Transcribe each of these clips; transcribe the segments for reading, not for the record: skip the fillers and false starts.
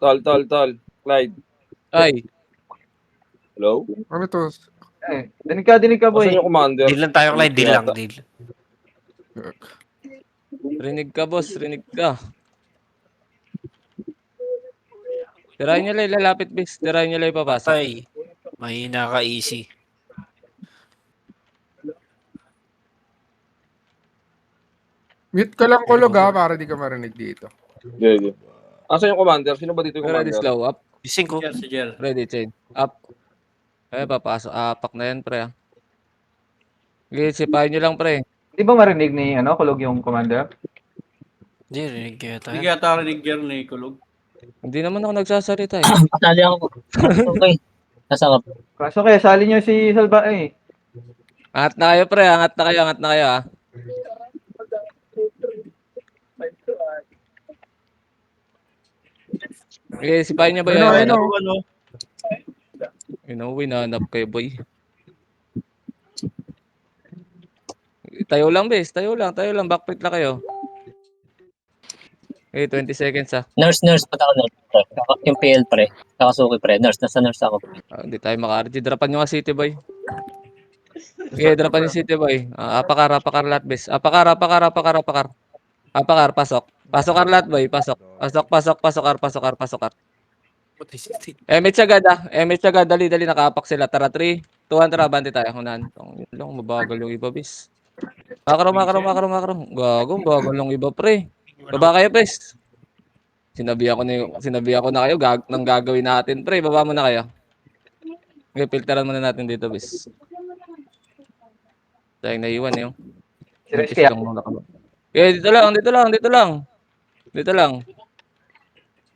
Tol. Clyde. Ay, Hello? Ano to? Dinig ka, boy. Asan yung commander? Deal lang tayo, Clyde. Deal lang, Yata. deal. rinig ka, boss. Rinig ka. Tirahin nyo lang, lalapit, bis. Tirahin nyo lang ipapasok. Patay. Mahina ka, easy. Mute ka lang kulog ha, para di ka marinig dito. Gege. Asan yung commander? Sino ba dito yung Ready, commander? slow up. Gising ko. Si Jel. Ready, chain. Up. Ay, papasok. Apak na yan, pre. Okay, sipahin nyo lang, pre. Di ba marinig ni, kulog yung commander? Hindi, rinig kaya tayo. Hindi kaya rinig yan ni Kulog. Hindi naman ako nagsasalita eh. Pasali ako. Okay. Nasa ka. Kaso kaya, sali nyo si Salva, eh. Angat na kayo, pre. Angat na kayo, ah. Okay, sipahin nyo ba yan? Hinanap kayo, boy. Tayo lang, bes. Tayo lang. Backprint lang kayo. Okay, 20 seconds, ah. Nurse, pata ako nurse. Pre. Yung PL pre. Kakasuki pre. Nasa nurse ako. Hindi tayo maka-RG. Drapan nyo nga City Boy. Okay, drapan yung City Boy. Apakar lahat, bes. Apakar. Pasok. Pasok lahat, boy. Pasok. Pasok. Emit agad, ah. Dali. Nakaapak sila. Tara, 3, 2, 1, tara. Bante tayo. Hunan. Yun lang, mabagal yung iba, bes. Makro. Gago, bagal yung iba, pre. Baba kayo, pres. Sinabi ako na kayo nang gagawin natin, pre. Baba mo na kayo. Okay, filteran muna natin dito, bis. Tayong naiwan yung. Serious kaya? Okay, dito lang.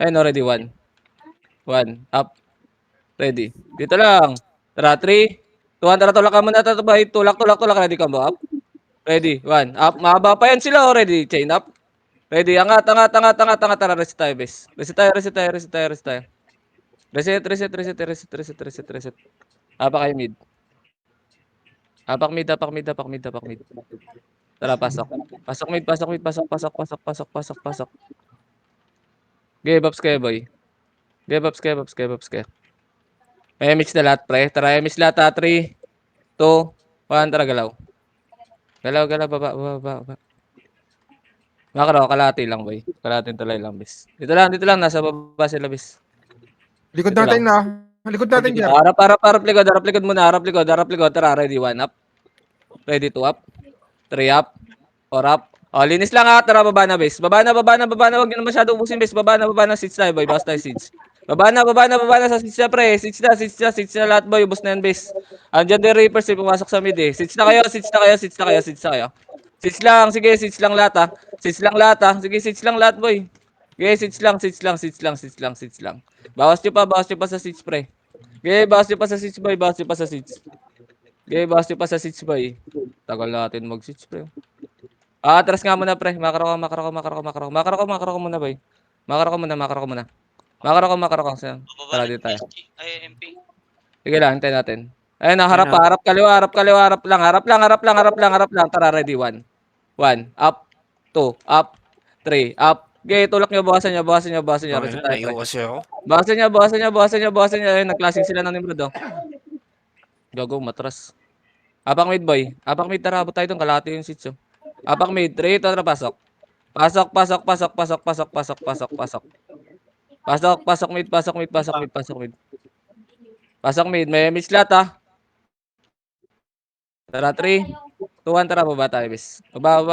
Ayun, already 1. Up. Ready. Dito lang. Tara, 3, 2, 1, tara, tulak ka muna. Tulak. Ready ka ba? Up. Ready. 1. Up. Mahaba pa yan sila already. Chain up. Ready. Angat. Tara, reset tayo, bes. Reset tayo. Reset. Apa kayo mid. Apak mid. Tara, pasok. Pasok mid. Give ups kayo, boy. Give ups kayo. May mix na lahat, pre. Tara, mix lahat, 3, 2, 1, tara, galaw. Galaw, baba. Makro, kalahati lang, boy. Kalahating tulay lang, bis. Dito lang. Nasa baba sila, bis. Likod natin na. Likod natin, Jer. Harap likod muna. Harap likod. Tara, ready, 1 up. Ready, 2 up. 3 up. 4 up. O, linis lang ha. Tara, baba na, bis. Baba na. Huwag nyo na masyado ubusin, bis. Baba na. Seats tayo, boy. Bawas tayo, seats. Baba na sa seats na, pre. Seats na lahat, boy. Ubus na yan, bis. Andiyan din Reapers, eh. Pumasok sa mid, eh. Seats na kayo. Seats lang. Sige, seats lang lahat, ha. Sige, seats lang lahat, boy. Okay, seats lang. Bawas nyo pa sa seats, pre. Okay, bawas nyo pa sa seats, boy. Tagal natin mag-seats, pre. Atras nga muna, pre. Makro ko muna, boy. Makro ko muna. Tara, dito tayo. Sige lang, hintayin natin. Ayun na, harap kaliwa. Harap lang. Tara, ready, 1. Up. 2. Up. 3. Up. Okay, tulak nyo, bawasan nyo. Reset tayo, pre. Kasi ako. Bawasan nyo. Ayun, nag-classing sila ng Nimrod, oh. Gago, matras. Apak mid, boy. Tara, abot tayo doon. Kalahati yung seats, oh. Apak mid. 3, tara, pasok. Pasok mid. May miss lahat, ah. Tara, 3, 2, 1, tara, baba tayo, bis. Baba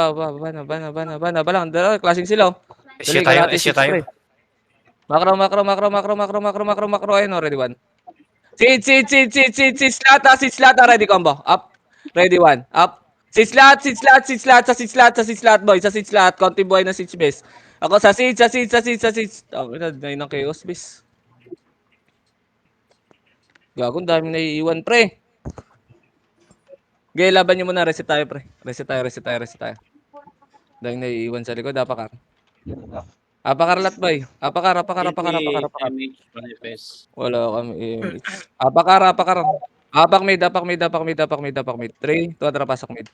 lang. Dala, klaseng sila, oh. Esya tayo. Makro. Ayun, oh, ready, 1. Seats lahat, ready, combo. Up. Ready, 1. Up. Seats lahat, boy. Sa seats lahat. Konti buhay na seats, base. Ako sa seats. Ngayon ng chaos, base. Gagong dami naiiwan, pre. Okay, laban nyo muna. Reset tayo, pre. Reset tayo. Dahil naiiwan sa likod. Apakar lat, boy. Apakar. Wala kami image. Apakar. Apak mid. 3, 2, tara, pasok mid.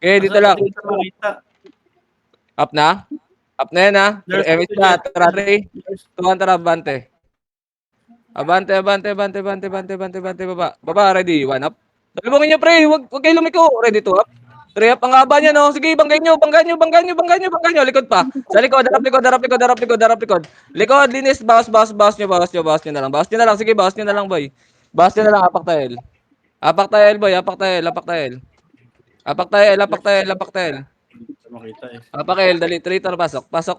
Okay, dito lang. Up na? Up na yan, ha? MH na. Tara, 3. 2, tara, abante. Abante, baba. Baba, ready. 1 up. Dalawangin niyo, pre. Huwag kayo lumiko. Ready, 2 up. 3 up. Ang haba niya, no? Sige, banggain niyo. Likod pa. Sa likod, harap likod. Likod, linis. Bawas niyo na lang. Sige, bawas niyo na lang, boy. Bawas niyo na lang, apak tayo, boy. Apak tayo. Makita eh. Apakel, dali. 3, tara, pasok. Pasok.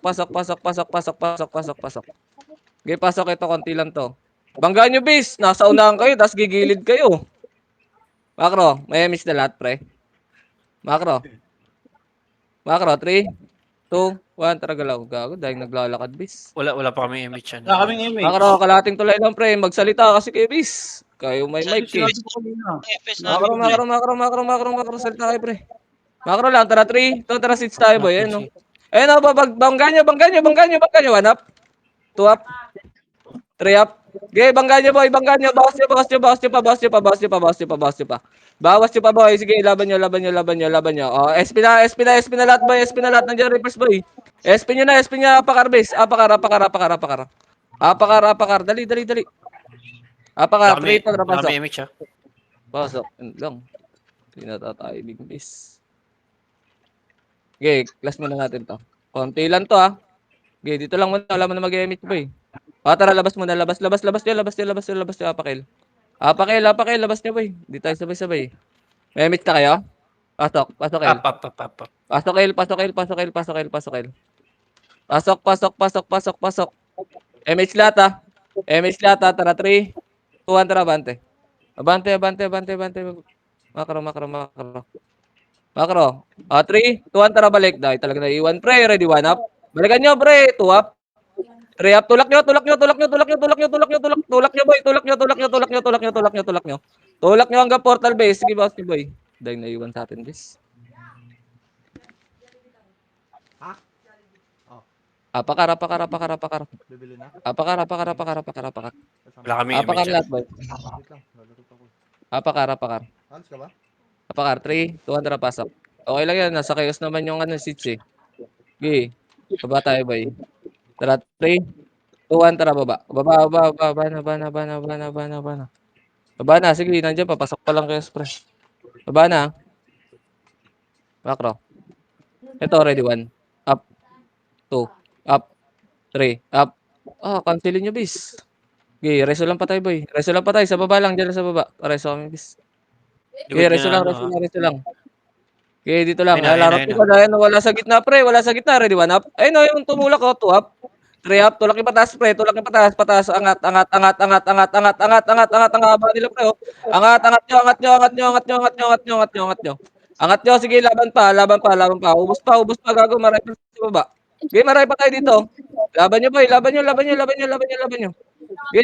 Okay, pasok ito. Konti lang to. Banggaan nyo, bis. Nasa unahan kayo, tapos gigilid kayo. Makro, may miss na lahat, pre. Makro, 3, 2, 1, tara galaw. Gago, dahil naglalakad, bis. Wala pa kami image yan. Wala kaming image. Makro, kalating tulay lang, pre. Magsalita kasi kayo, bis. Kayo may mic, eh. Sinabi ko kanina. Makro, salita kayo, pre. Makro lang, tara 3, 2, tara 6 tayo, boy. Ayun, no. Ayun, no, banggaan nyo. 1 up, 2 up, 3 up. Okay, banggaan nyo, boy. Bawas nyo pa. Boy. Sige, laban nyo. Oh, SP na lahat, boy. Nandiyan, reverse, boy. SP nyo, apakar, base. Apakar. Dali. Apakar, 3, tara, Wala pasok. kami image, ha? Pasok, yun lang. Hindi na tayo big miss. Okay, class muna natin to. Konti lang to, ha. Okay, dito lang muna. Wala mo na mag-emit, boy. Tara, labas muna. Labas nyo, apakil. Apakil, labas nyo, boy. Di tayo sabay-sabay. May emit ka kayo? Pasok, El. Up. Pasok. MH lahat, ha. Tara, 3, 2, 1, tara, abante. Abante. Makro. 3, 2, 1, tara, balik. Dahil talaga naiwan, pre. Ready, 1 up. Balikan nyo, pre. 2 up. 3 up. Tulak nyo, boy. Tulak nyo hanggang portal base. Sige, boss nyo, boy. Dahil naiwan sa atin, bis. Apakar. Wala kami Apakar image, lahat, boy. Apakar. Apakar, 3, 2, 1, tara, pasok. Okay lang yan, nasa chaos naman yung seats, eh. Okay, baba tayo, boy. Tara, 3, 2, 1, tara, baba. Baba na, sige, nandiyan, papasok pa lang kayo, express. Baba na. Makro. Ito, ready, 1. Up. 2. Up. 3. Up. Cancelin nyo, bis. Okay, reso lang pa tayo, boy. Sa baba lang, dyan sa baba. Reso kami, bis. Okay, reso lang. Okay, dito lang. Larap ko dahil wala sa gitna, pre. Ready, 1 up. Ayun, no, yung tumulak ko, 2 up. 3 up, tulak yung patas, pre. Patas. Angat. Ang haba nila, pre. Oh. Angat nyo. Angat nyo, sige, laban pa. Ubus pa, gago, maray pa sa baba. Okay, maray pa tayo dito. Laban nyo, boy. Laban nyo. Okay,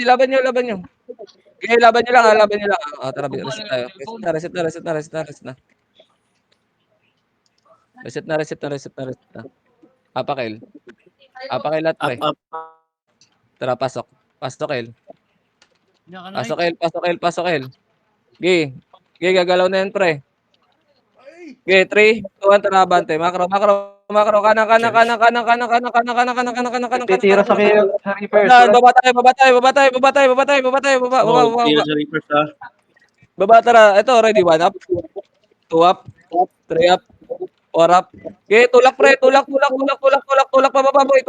laban nyo. Okay, laban nyo lang. Tara, reset tayo. Reset na. Apakil lahat, pre. Up. Tara, pasok, El. Pasok, El. Okay, gagalaw na yan, pre. Okay, 3, 2, 1, tara, abante. Makro. Kanan. Titira sa Reaper. Baba tayo. Tira sa Reapers, ha. Baba, tara. Ito, ready, 1 up. 2 up. 3 up. 4 up. Okay, tulak, pre. Tulak pababa, boy.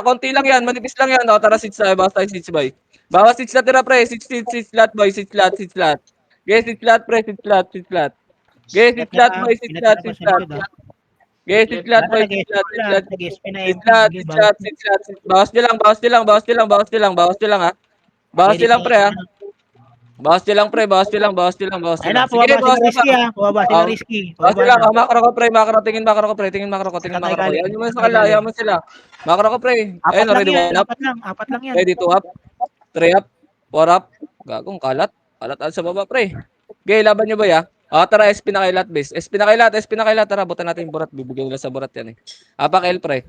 Konti lang yan. Manipis lang yan. Tara, sits tayo. Bawas tayo, sits, boy. Bawas sits lahat, tira, pre. Sits lahat, boy. Sits lahat. Okay, sits lahat, pre. Sits lahat. Okay, sits lahat, boy. Sits lahat. Okay, sits lahat, boy. Sits lahat. Bawas nyo lang, ha. Bawas nyo lang, pre, ha. Bawas nyo lang. Ay na, pumaba sila Risky, ha. Pumaba sila Risky. Bawas nyo lang, makro ko, pre. Tingin makro ko. Yan yung sakala, mo sila. Makro ko, pre. Ayun, ready, 1 up. Apat lang yan. Ready, 2 up. 3 up. 4 up. Gagong kalat. Kalat sa baba, pre. Okay, laban nyo, boy, ha. Tara, SP na kayo lahat, base. SP na kayo lahat. Tara, butan natin yung burat. Bibigyan nila sa burat yan, eh. Apakil, pre.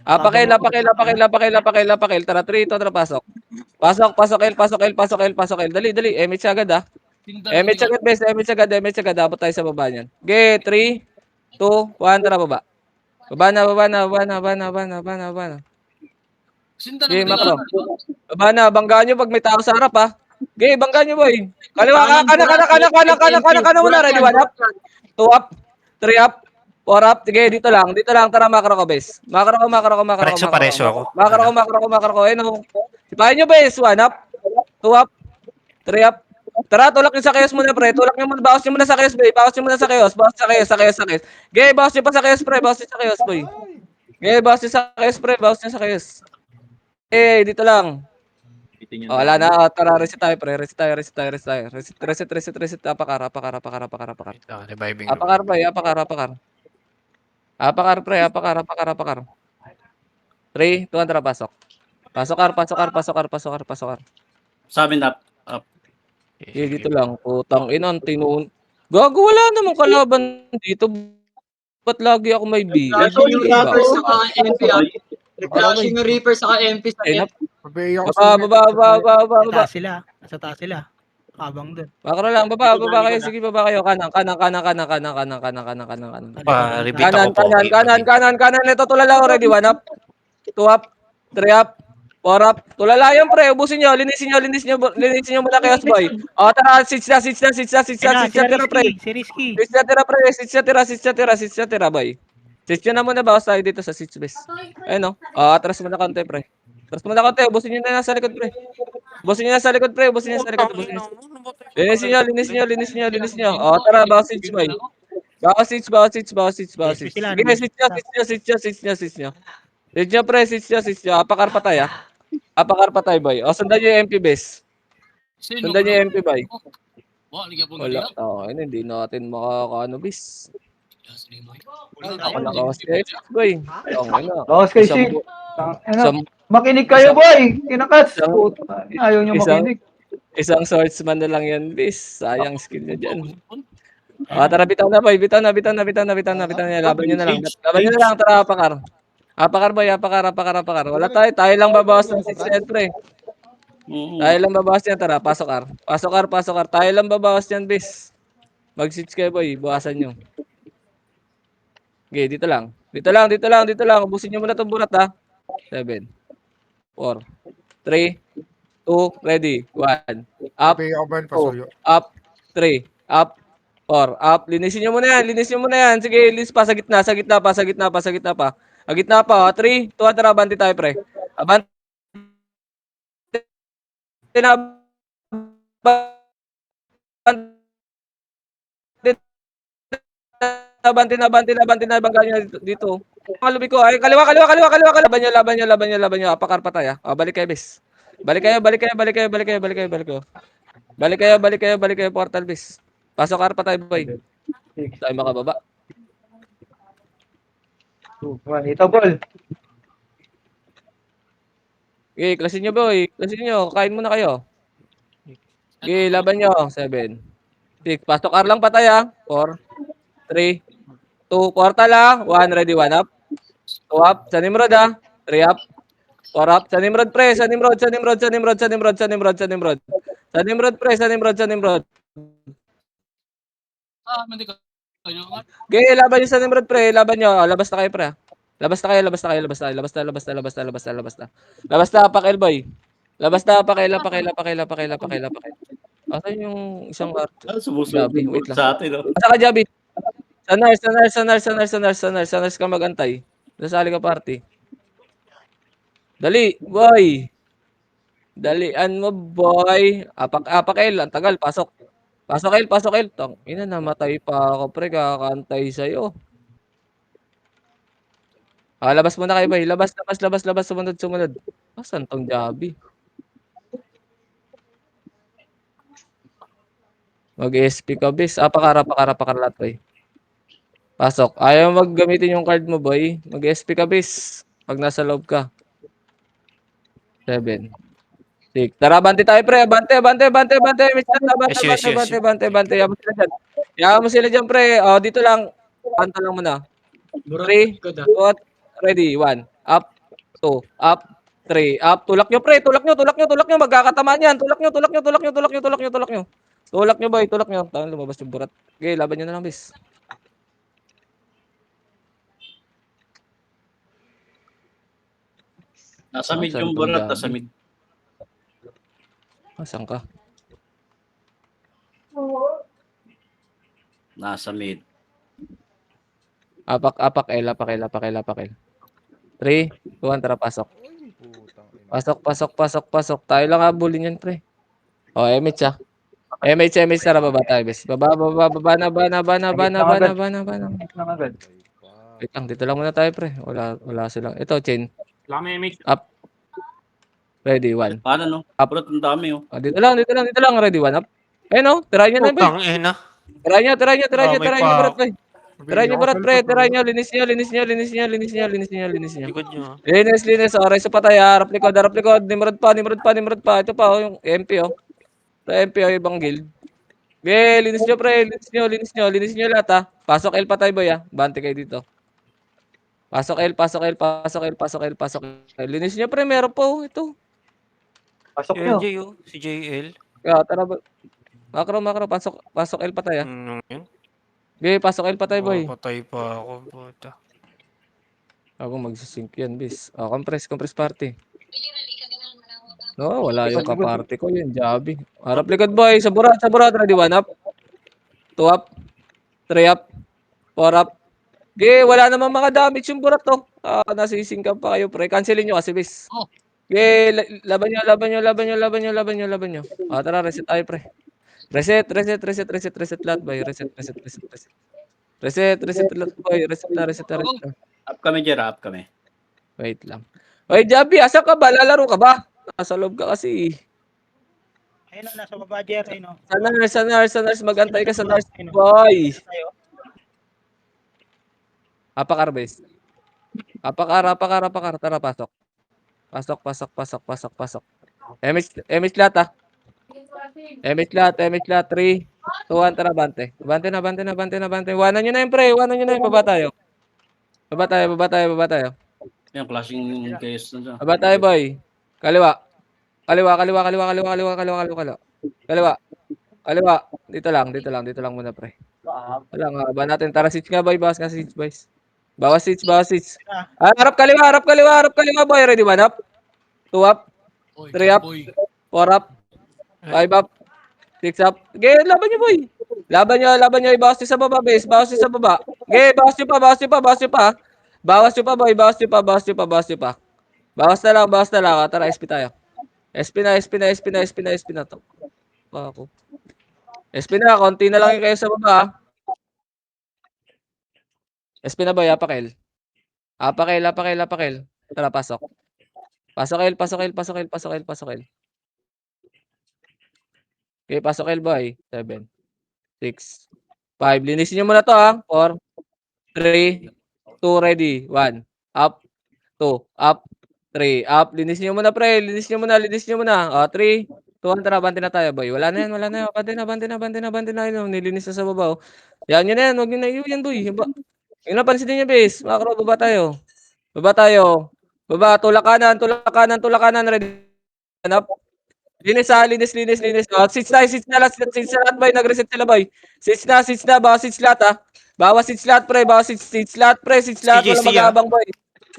Apakil. Tara, 3, 2, tara, pasok. Pasok, El. Dali. MH agad, ha. MH agad, base. MH agad. Abot tayo sa baba niyan. Okay, 3, 2, 1, tara, baba. Baba na, baba na, baba na, baba na, baba na, baba na, baba na. Sige, makro. Baba na, banggaan nyo pag may tao sa harap, ha. Sige, banggaan nyo, boy. Kaliwa, kana muna. Ready, 1 up. 2 up. 3 up. 4 up. Sige, dito lang. Tara, makro ko, bes. Makro ko. Pareso ako. Makro ko. Ayun, sipahin nyo, bes. 1 up. 2 up. 3 up. Tara, tulak nyo sa chaos muna, pre. Tulak nyo muna. Bawas nyo muna sa chaos, boy. Bawas nyo sa chaos. Sige, bawas nyo pa sa chaos, pre. Bawas nyo sa chaos, boy. Sige, bawas nyo sa chaos, pre. Bawas nyo sa chaos. Eh, dito lang. Oh, wala na. Tara, reset tayo, pre. Reset tayo. Reset. Apakar. Reviving. Apakar, pre. Apakar, pre. Apakar. 3, 2, tara, pasok. Pasok. Sa amin up. Eh, dito lang. Putang ina, Gago, wala namang kalaban dito. Ba't lagi ako may B? Flashing yung Reaper saka MP. Flashing yung Reaper saka MP sa net. Mabay ako sa Baba. Nasa taas sila. Kabang doon. Makro lang, baba kayo. Sige, baba kayo. Kanan. Repeat ako po. Kanan. Ito, tulala already. 1 up. 2 up. 3 up. 4 up. Tulala yan, pre. Ubusin nyo. Linisin nyo muna chaos, boy. O, tara. Sits na, tira, pre. Si Risky. Sits na, tira, pre. Sits na, tira, boy. Sits nyo na muna. Bawas tayo dito sa sits base. Ayun, no? O, atras mo na konti, pre. Ubusin nyo na sa likod, pre. Ubusin nyo. Linisin nyo. O, tara. Bawas sits, boy. Bawas sits. Sige, sits nyo. Sits nyo. Apakar patay, boy. O, sundan nyo yung MP base. Boy. Wala. Hindi natin makakaano, bis. Ako nakawas kayo, boy. Bawas kay Sig. Makinig kayo, boy. Kinakats. Ayaw nyo makinig. Isang swordsman na lang yan, bis. Sayang skill nyo dyan. Tara, bitaw na, boy. Bitaw na. Laban nyo na lang. Tara, Apakar, boy. Wala tayo. Tayo lang babawas ng 6 pre. Tayo lang babawas yan. Tara, pasok, Ar. Tayo lang babawas yan, bis. Mag-switch kayo, boy. Buwasan nyo. Okay, dito lang. Ubusin nyo muna itong burat, ha. 7, 4, 3, 2, ready. 1. Up, Mabay ako ban, pasuyo. up, 3, up, 4, up. Linisin nyo muna yan. Sige, linis pa. Sa gitna pa. Sa gitna pa, 3, 2, tara, abante tayo, pre. Abante na. Abante na, bangga nyo dito. Kalubi ko, ay, kaliwa. Laban nyo. Apakar pa tayo. Balik kayo, bes. Balik kayo, portal, bes. Pasok, Ar pa tayo, boy. Tayo makababa. Ito, ball. Okay, klasin nyo, boy. Kain muna kayo. Okay, laban nyo. 7, 6. Pasok, Ar lang patay, ha. 4, 3, 2, portal, ha. 1, ready, 1 up. 2 up. Sa Nimrod, ha. 3 up. 4 up. Sa Nimrod, pre. Sa Nimrod. Okay, laban nyo sa Nimrod, pre. Labas na kayo, pre. Labas na, pakil, boy. Pakil. Asan yung isang Jabi, wait lang. Sa atin, no? Asa ka, Jabi? Sa nurse ka magantay. Nasali ka party. Dali, boy. Dalian mo, boy. Pakil, ang tagal, pasok. Pasok, El. Ina, namatay pa ako, pre. Kakantay sa'yo. Labas muna kayo, boy. Labas. Sumunod. Asan tong Jabi? Mag-SP ka, bis. Pakara lahat, boy. Pasok. Ayaw maggamitin yung card mo, boy. Mag-SP ka, bis. Pag nasa loob ka. 7, 6. Tara, bante tayo, pre. Bante. Yaman mo sila dyan, pre. Dito lang. Banta lang muna. 3, 2, ready. 1. Up. 2. Up. 3. Up. Tulak nyo, pre. Tulak nyo. Magkakatamaan yan. Tulak nyo, boy. Tangan lumabas yung burat. Okay, laban nyo na lang, bis. Nasa mid saan yung tong burat, gabi? nasa mid. Saan ka? Nasa mid. Apak, apak, L, apak, L, apak, L, apak, L. 3, 2, 1, tara, pasok. Pasok, pasok, pasok, pasok. Tayo lang habulin yan, pre. O, MH ah. MH, tara, baba tayo, bes. Baba, baba, baba na, bana, bana, bana, bana, bana, bana. Lang agad. Wait lang, dito lang muna tayo, pre. Wala silang. Ito, chain. Wala may MH. Up. Ready, 1. Paano no? Up. Burat ang dami oh. Dito lang. Ready, 1, up. Ayun, no? Tirahin nyo na, pre. Putang ina. Tirahin nyo, May barat, pa. pre. Tirahin nyo, barat, pre. Tirahin nyo, linis nyo. Likod nyo. Linis. Oray sa patay, harap likod. Nimrod pa. Ito pa, oh, yung MP, oh. Ito, MP, oh, ibang guild. Okay, linis nyo, pre. Linis nyo lahat, ha. Pasok L pa tayo, boy, ha. Bante kayo dito. Pasok L. Linis nyo, pre. Meron po, ito. Pasok Si nyo. LJ oh. Si JL. Kaya, tara, makro. Pasok L pa tayo, ha. Ano yun? Okay, pasok L pa tayo, boy. Patay pa ako. Puta. Ako magsisync yan, bis. Compress party. No, wala yung kaparty ko, yun, Jabi. Harap likod, boy. Sa burat. Ready, 1 up. 2 up. 3 up. 4 up. Okay, wala namang mga damage yung burat, to. Nasisingkap pa kayo, pre. Cancelin nyo kasi, bis. Okay, laban nyo. Tara, reset tayo, pre. Reset lahat, boy. Reset lahat, boy. Reset na. Up kami, Jera, up kami. Wait lang. Oy, Jabi, asa ka ba? Lalaro ka ba? Nasa loob ka kasi. Ayun o, nasa baba, Jer. Ayun o. Sa nurse. Mag-antay ka sa nurse, boy. Apakar, base. Apakar. Tara, pasok. Pasok. MH lahat, ha. MH lahat. 3, 2, 1, tara, bante. Bante na. Iwanan nyo na yun, pre. Baba tayo. Yung clashing chaos na dyan. Baba tayo, boy. Kaliwa. Dito lang muna, pre. Wala nga ba natin? Tara, seats nga, boy. Bawas nga seats, boys. Bawas seats. Harap kaliwa, boy. Ready, 1 up. 2 up. 3 up. 4 up. 5 up. 6 up. Okay, laban nyo, boy. Laban nyo. Ibawas nyo sa baba, base. Okay, bawas nyo pa. Bawas nyo pa, boy. Bawas nyo pa. Bawas na lang. Tara, SP tayo. SP na to. Ako. SP na, konti na lang yung kayo sa baba. SP na, boy. Apakel. Tara, pasok. Pasok L. Okay, pasok L, boy. 7, 6, 5. Linisin nyo muna to, ha. 4, 3, 2, ready. 1. Up. 2. Up. 3. Up. Linisin nyo muna, pre. Linisin nyo muna. 3, 2, 1. Tara, bante na tayo, boy. Wala na yan. Bante na. Yun, nilinis na sa baba, oh. Yan na yan. Huwag nyo na yan, boy. Yung napansin nyo, base. Makro, baba tayo. Tulak kanan. Ready. Up. Linis. Seats na lahat, boy. Nag-reset sila, boy. Seats na. Bawas seats lahat, ha. Bawas seats lahat, pre. Seats lahat.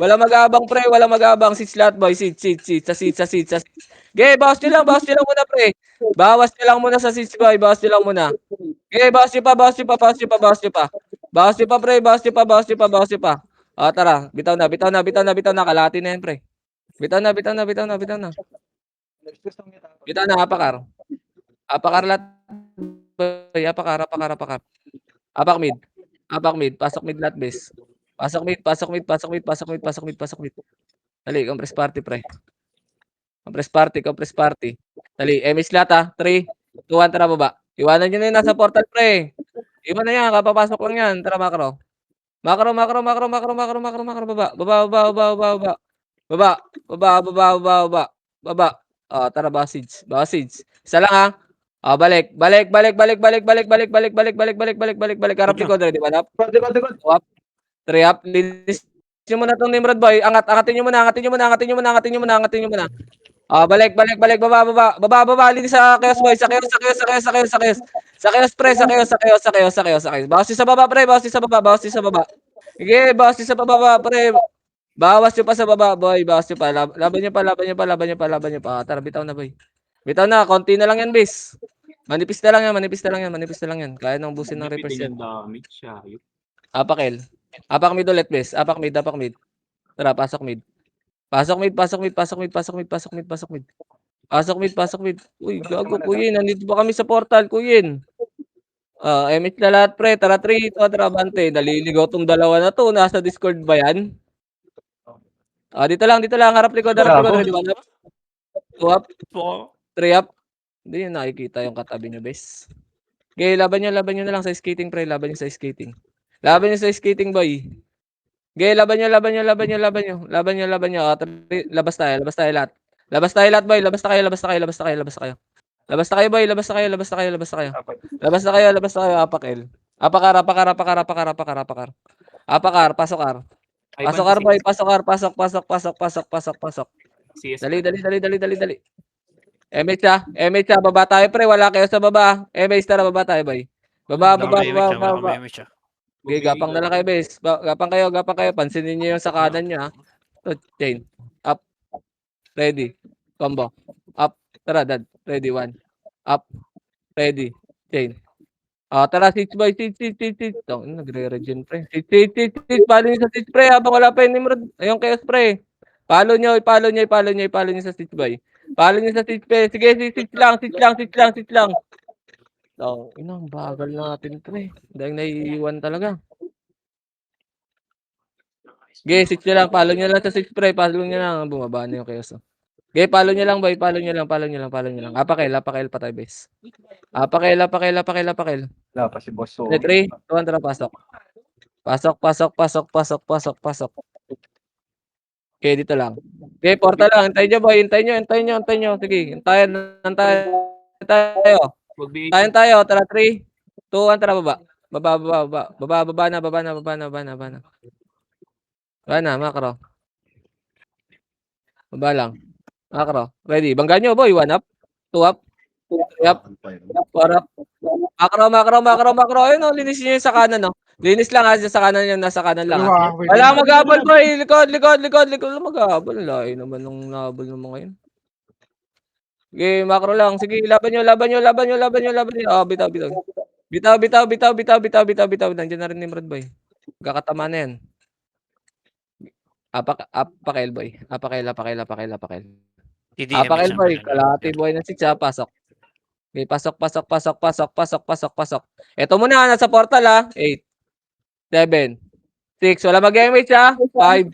Walang mag-aabang, boy. Walang mag-aabang. Seats lahat, boy. Seats. Sa seats. Okay, bawas nyo lang muna, pre. Bawas nyo lang muna sa seats, boy. Okay, bawas nyo pa. Bawas nyo pa. Tara. Bitaw na. Kalahati na yan, pre. Bitaw na. Bitaw na, apakar. Apakar lahat. Apakar. Apak mid. Pasok mid lahat, bes. Pasok mid. Dali, compress party, pre. Compress party. Dali, MS lahat, ha. 3, 2, 1, tara, baba. Iwanan nyo na yun nasa portal, pre. Iwan na yan, kapapasok lang yan. Tara, makro. Baba. Tara, bawas seeds. Isa lang, ha. Balik. Harap likod, ready, 1 up. 2 up. 3 up. Linis nyo muna tong Nimrod, boy. Angatin nyo muna. Balik. Baba. Linis sa chaos, boy. Sa chaos, pre. Sa chaos. Bawas nyo sa baba, pre. Sige, bawas nyo sa baba, pre. Bawas nyo pa sa baba, boy. Bawas nyo pa. Laban nyo pa, laban nyo pa, laban nyo pa, laban nyo pa. Tara, bitaw na, boy. Bitaw na, konti na lang yan, bis. Manipis na lang yan, manipis na lang yan, manipis na lang yan. Kaya nang busin ng Reapers yan. Apak L. Apak mid ulit, bis. Apak mid, apak mid. Tara, pasok mid. Pasok mid, pasok mid, pasok mid, pasok mid, pasok mid, pasok mid. Pasok mid, pasok mid. Uy, gago, kuyin. Nandito pa kami sa portal, kuyin. MH na lahat, pre. Tara, 3, ito, tara, bante. Naliligaw tong dalawa na to. Nasa Discord ba yan? Dito lang, harap likod, ready, 1 up. 2 up, 3 up. Hindi nyo nakikita yung katabi nyo, bes. Okay, laban nyo na lang sa skating, pre. Laban nyo sa skating. Laban nyo sa skating, boy. Okay, laban nyo. Labas tayo lahat. Labas tayo lahat, boy. Labas na kayo. Labas na kayo, boy. Labas na kayo. Apak L. Apakar. Pasok R. Pasok R, boy. Pasok. Dali. MH, baba tayo, pre. Wala kayo sa baba. MH, tara, baba tayo, boy. Baba. Okay, gapang na lang kayo, bes. Gapang kayo. Pansinin niyo yung sakadan niyo, ha. Chain. Up. Ready. Combo. Up. Tara, dad. Ready, 1. Up. Ready. Chain. Tara, siege, boy. Siege. Nagre-regen, pre. Siege. Palo niyo sa siege, pre. Habang wala pa yung Nimrod. Ayun, chaos, pre. Palo niyo sa siege, boy. Palo niyo sa siege, pre. Sige, siege lang. Ang bagal natin, pre. Dahil naiiwan talaga. Okay, 6 nyo lang. Palo nyo lang sa 6, pre. Palo nyo lang. Bumaba na yung chaos. Okay, palo nyo lang, boy. Palo nyo lang. Apakel pa tayo, base. Apakel. Wala pa si Boss. 3, 2, 1, tara, pasok. Pasok. Okay, dito lang. Okay, portal lang. Hintayin nyo, boy. Hintayin nyo. Sige, hintayin tayo. Tara, 3, 2, 1, tara, baba. Baba na. Baba na, makro. Baba lang. Makro. Ready. Bangga nyo, boy. 1 up. 2 up. 3 up. 4 up. Makro. Ayun, no. Linis nyo yung sa kanan, no. Linis lang, ha. Sa kanan yun. Nasa kanan lang, ha. Wala mag-abol, boy. Likod. Wala mag-abol. Layo naman ng nabol ng mga yun. Okay, makro lang. Sige, laban nyo. Bitaw. Nandiyan na rin Nimrod, boy. Kakatama na yan. Apakel, boy. Apakel. Apakel, boy. Kalahati, boy, ng sitsa. Pasok. Okay, pasok. Ito muna, nasa portal, ha. 8, 7, 6. Wala mag-MH, ha. 5,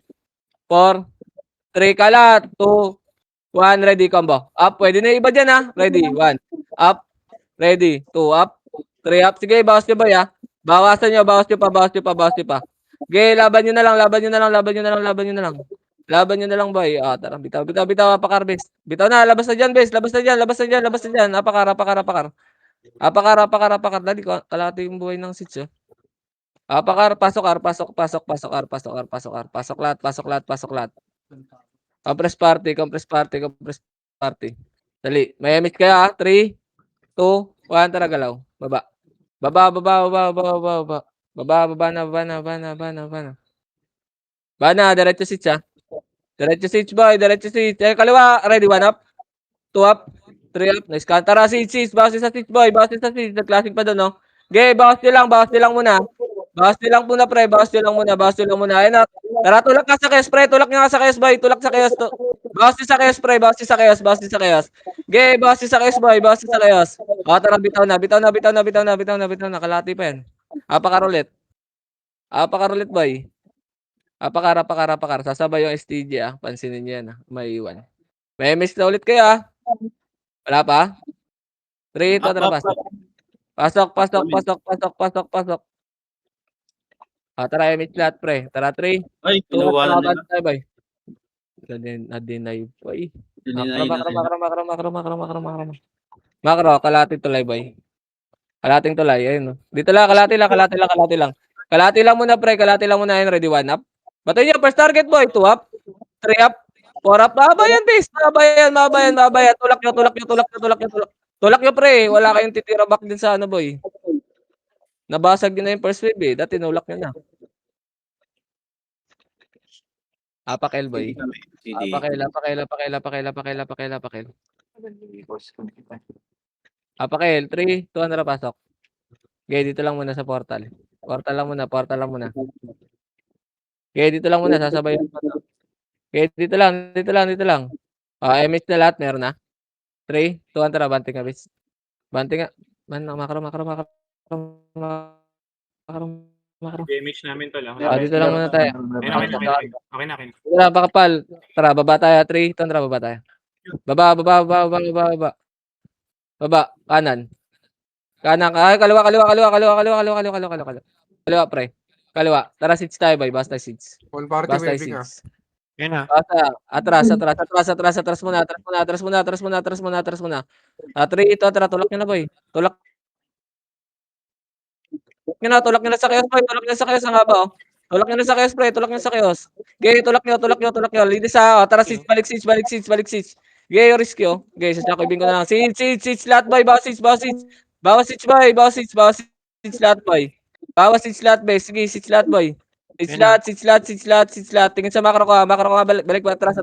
4, 3, kalat. 2, 1, ready, combo. Up, pwede na iba dyan, ha. Ready, 1. Up, ready, 2, up, 3, up. Sige, bawas nyo, boy, ha. Bawasan nyo, bawas nyo pa. Okay, laban nyo na lang, boy. Tara, bitaw, apakar, bes. Bitaw na, labas na dyan, bes. Labas na dyan. Apakar. Dali, kalahati yung buhay ng sits, oh. Apakar, pasok R. Pasok lahat. Compress party. Dali, may emit kaya, 3, 2, 1, tara, galaw. Baba na, diretso seats, ha. Diretso seats, boy. Kaliwa, ready, 1 up, 2 up, 3 up. Nice ka. Tara, seats. Bawas sa seats, boy. Nag-classic pa doon, no. Okay, bawas nyo lang muna. Bawas nyo lang muna. Ayun na. Tara, tulak ka sa chaos, pre. Tulak nyo nga sa chaos, boy. Bawas nyo sa chaos, pre. Bawas nyo sa chaos. Okay, bawas nyo sa chaos, boy. Tara, bitaw na. Kalahati pa yan. Apakarulit, boy. Apakar. Sasabay yung STG, ah. Pansinin nyo yan, ah. May iwan. May miss na ulit kayo, ah. Wala pa? 3, 2, tara, pasok. Pasok. Tara, MH lahat, pre. Tara, 3, 2, 1, tara, boy. Na-deny, boy. Makro, kalating tulay, boy. Ayun, no. Dito lang, kalati lang. Kalati lang muna, pre. Ayun, ready, 1 up. Batoy niya, first target, boy. 2 up, 3 up, 4 up. Mabayan, base. Mabayan. Tulak nyo, pre. Wala kayong titira back din sa ano, boy. Nabasag din na yung first wave, eh. Dati nulak nyo na. Apakel, boy. CD. Apakel. Apakel, 3, 2, na pasok. Okay, dito lang muna sa portal. Portal lang muna. Okay, dito lang muna, sasabayan ko to. Okay, dito lang. MH na lahat, meron na. 3, 2, 1, tara, banting ka, bis. Banting nga. Makro. Damage namin to lang. Dito lang muna tayo. Okay na. Tara, pakapal. Tara, baba tayo. 3, 2, tara, baba tayo. Baba. Baba, kanan. Ay, kaliwa. Kaliwa, pre. Kaliwa. Tara, seats tayo, boy. Basta seats. All party Basta waving ah. seats. Yan na. Basta, atras muna. 3, ito, tara, tulak nyo na, boy. Tulak nyo na sa chaos, boy. Tulak nyo sa chaos, ang haba, oh. Tulak nyo na sa chaos, pre. Tulak nyo sa chaos. Okay, tulak nyo. Linis tara, seats, balik seats. Okay, yung risk, oh. Okay, sasakibin ko na lang. Seats, lahat, boy. Bawas seats, boy. Bawas seats, lahat, boy. Bawas seats, lahat, boy. Sige, seats, lahat, boy. Seats, lahat. Tingin sa macro ko, balik ba? Atras.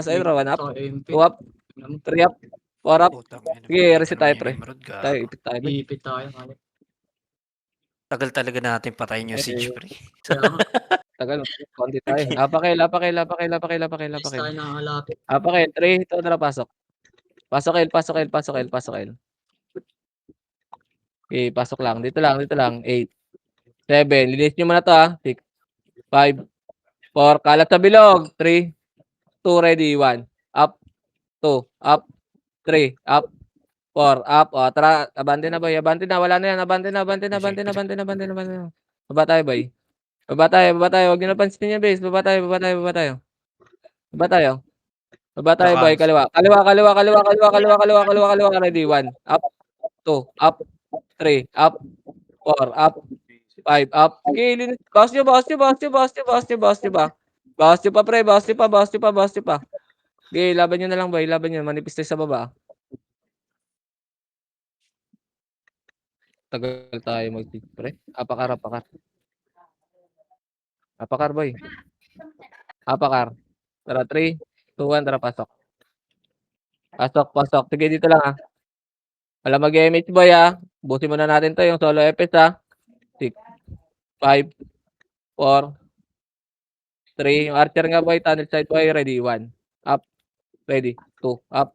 Ayun, rawan up. 2 up. 3 up. 4 up. Putang ina. Sige, reset tayo, pre. Emerald, gago. Tayo, ipit tayo. boy. Ipit tayo. Tagal talaga natin patayin yung siege, pre. Tagal, konti tayo. Apakel. Basta tayo nakakalapit. Apakel, 3, ito, tara, pasok. Pasok L. Okay, pasok lang. Dito lang. 8, 7. Linis nyo muna to, ha. 6, 5, 4. Kalat sa bilog. 3, 2, ready. 1. Up. 2. Up. 3. Up. 4. Up. O, tara. Abante na, boy. Wala na yan. Abante na. Baba tayo, boy. Baba tayo. Huwag nyo na pansinin yung base. Baba tayo. Boy. Kaliwa. Ready. 1. Up. 2. Up. 3. Up. 4. Up. 5. Up. Okay, linis. Bawas nyo pa, pre. Bawas nyo pa. Okay, laban nyo na lang, boy. Manipis tayo sa baba. Tagal tayo mag-tick, pre. Apakar. Apakar, boy. Tara, 3, 2, 1, tara, pasok. Sige, dito lang, ha. Wala mag-MH, boy, ha. Busin muna natin to, yung solo FS, ha. 6, 5, 4, 3. Yung archer nga, boy. Tunnel side, boy. Ready. 1. Up. Ready. 2. Up.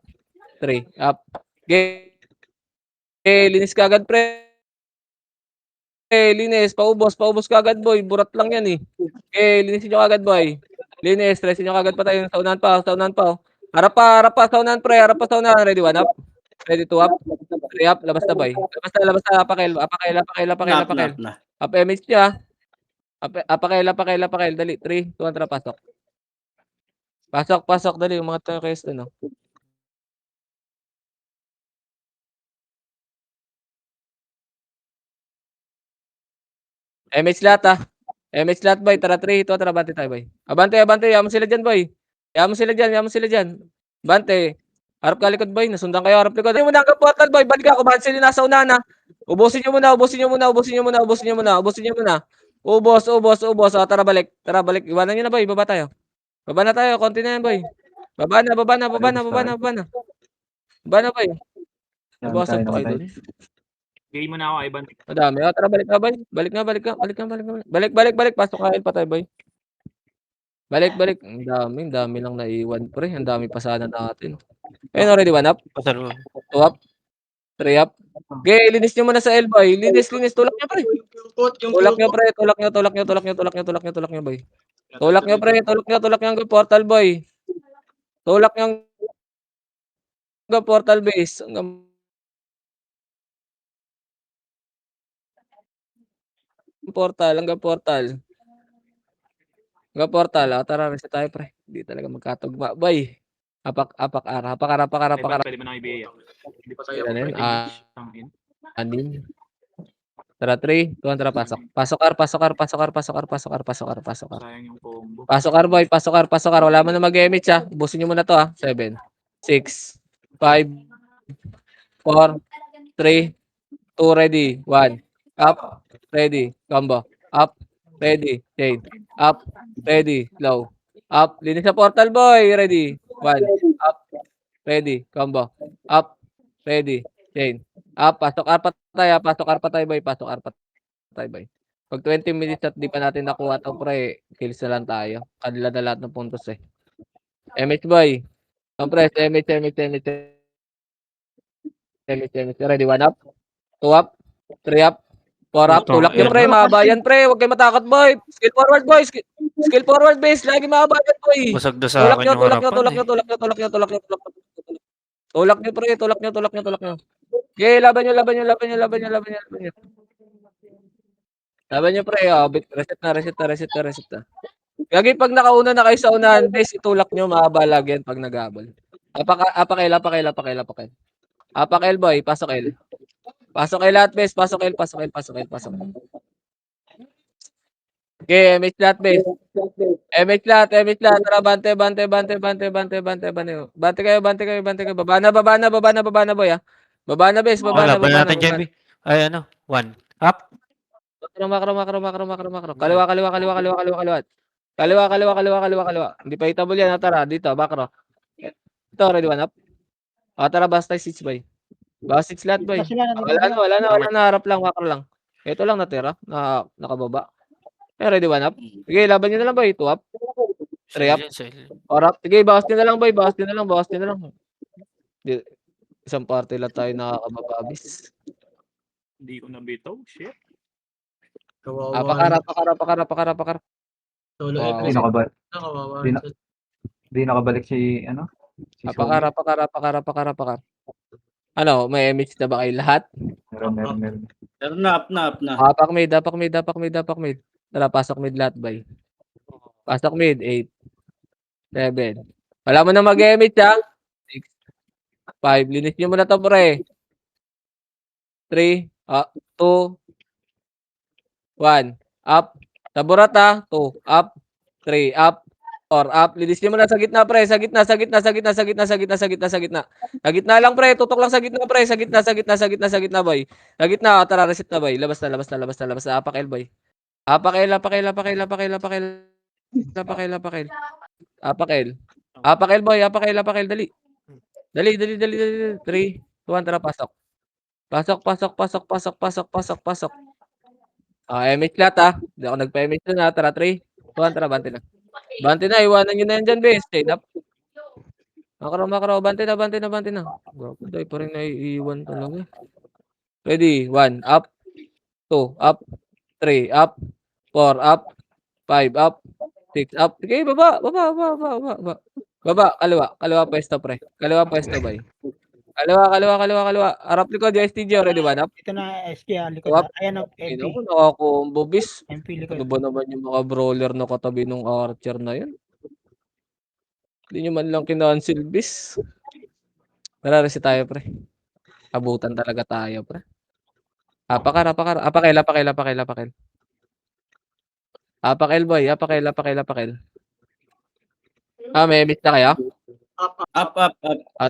3. Up. Okay. Linis ka agad, pre. Linis. Paubos ka agad, boy. Burat lang yan, eh. Linisin nyo agad, boy. Linis. Stressin nyo agad pa tayo. Saunahan pa, oh. Harap pa. Saunahan, pre. Ready. 1 up. Ready. 2 up. 3 up. Labas na, boy. Labas na. Apakel. Up MH niya. Apakel. Dali. 3, 2, 1, tara, pasok. Pasok. Dali. Yung mga case no. MH lahat, ha. MH lahat, boy. Tara, 3, 2, tara, bante tayo, boy. Abante. Yaman sila dyan, boy. Yaman sila dyan. Bante. Harap ka likod, boy. Nasundan kayo, harap likod. Ayun mo na ang portal, boy. Balik ka. Kumahan sila nasa unahan, ha. Ubusin nyo muna. Ubos. O, tara, balik. Iwanan nyo na, boy. Baba tayo. Baba na tayo. Konti na yan, boy. Baba na, boy. Nabawasan pa kayo doon. Game mo na ako, Ivan. Madami. O, tara, balik na, boy. Balik na. Balik. Pasok kain pa tayo, boy. Balik. Ang dami lang naiwan, pre. Ang dami pa sana natin. Ayun, already 1 up. 2 up. 3 up. Okay, linis nyo muna sa L, boy. Linis. Tulak nyo, pre. Tulak nyo, boy. Tulak nyo, boy. Tulak nyo ang portal, boy. Tulak nyo ang portal base. Hanggang portal. Tara, reset tayo, pre. Hindi talaga magkatugma, boy. Apakar. Pwede mo na ibigay. Hindi pa tayo Yan, pwede. Anin. Tara, 3, 2, 1, tara, pasok. Pasok. Sayang yung combo. Pasok, wala mo na mag-MH, ha. Ubusin nyo muna to, ha. 7, 6, 5, 4, 3, 2, ready. 1. Up. Ready. Combo. Up. Ready. Chain. Up. Ready. Low. Up. Linis sa portal, boy. Ready. 1. Up. Ready. Combo. Up. Ready. Chain. Up. Pasok arpa tayo. Pasok arpa tayo, boy. Pasok arpa tayo, boy. Pag 20 minutes at di pa natin nakuha to, pre, kills na lang tayo. Kanila na lahat ng puntos eh. MH, boy. Compress. MH. Ready. 1 up. 2 up. 3 up. 4 up. Tulak nyo, pre. Mahaba yan, pre. Huwag kayo matakot, boy. Skill forward, boy. Skill forward base. Lagi mahaba yan, boy. Basag na sa akin yung harapan Tulak nyo, pre. Tulak nyo. Okay, laban nyo. Laban nyo, pre. Oh, reset na. Gagi, pag nakauna na kayo sa unahan, base, itulak nyo. Mahaba lagi yan pag nag-abol. Apakel, boy. Pasok L. Pasok L lahat, base. Pasok L. Okay, MH lahat, base. MH lahat. Tara, bante. Bante kayo. Baba na, boy, ah. Baba na, base. Wala ba natin dyan, B? Ay, ano? 1. Up. Makro. Kaliwa. Hindi pa hitable yan, ha, tara. Dito, bakro. Ito, ready, 1 up. Tara, basta 6, boy. Basta 6 lahat, boy. Wala na, harap lang, makro lang. Ito lang natira, nakababa. Ready, 1 up. Sige, laban nyo na lang, boy. 2 up. 3 up. 4 up. Sige, bawas nyo na lang, boy. Bawas nyo na lang. Isang party lang tayo nakakabababis. Hindi ko nabitaw. Shit. Pakara. Solo Wow. Hindi nakabalik. Kawawa. Hindi nakabalik si, ano? Si Pakara. Ano, may MH na ba kayo lahat? Meron. Pero na. Apak mid. Tara, pasok mid lahat, bay. Pasok mid, 8. 7. Wala mo na mag-MH, ha? 6. 5. Linis nyo muna to, pre. 3. 2. 1. Up. Taburat, ha? 2. Up. 3. Up. 4. Up. Linis nyo muna sa gitna, pre. Sa gitna. Sa gitna lang, pre. Tutok lang sa gitna, pre. Sa gitna, boy. Sa gitna. Tara, reset na, boy. Labas na. Apak L, boy. Apak L. Boy. Apak L, dali. Dali. 3, 2, 1, tara, pasok. Pasok. MH lahat, ha. Hindi ako nagpa-MH na, ha. Tara, 3, 2, 1, tara, bante na. Iwanan nyo na yan dyan, base. Stay up. Makro. Bante na. Grabe, dahil pa rin naiiwan talaga. Ready, 1, up. 2, up. 3, up. 4, up. 5, up. 6, up. Sige, baba. Kaliwa pwesto, pre. Kaliwa pwesto, bay. Kaliwa. Harap likod, STG, already 1 up. Ito na, SK, likod Up. na. Ayan, MP. Ino ko, nakakombo, bis. MP likod. Ano ba naman yung mga brawler na katabi ng Archer na yun? Hindi nyo man lang kinancel, bis. Nararesi tayo, pre. Abutan talaga tayo, pre. Apakel. Apakel, boy. May miss na kayo? Up.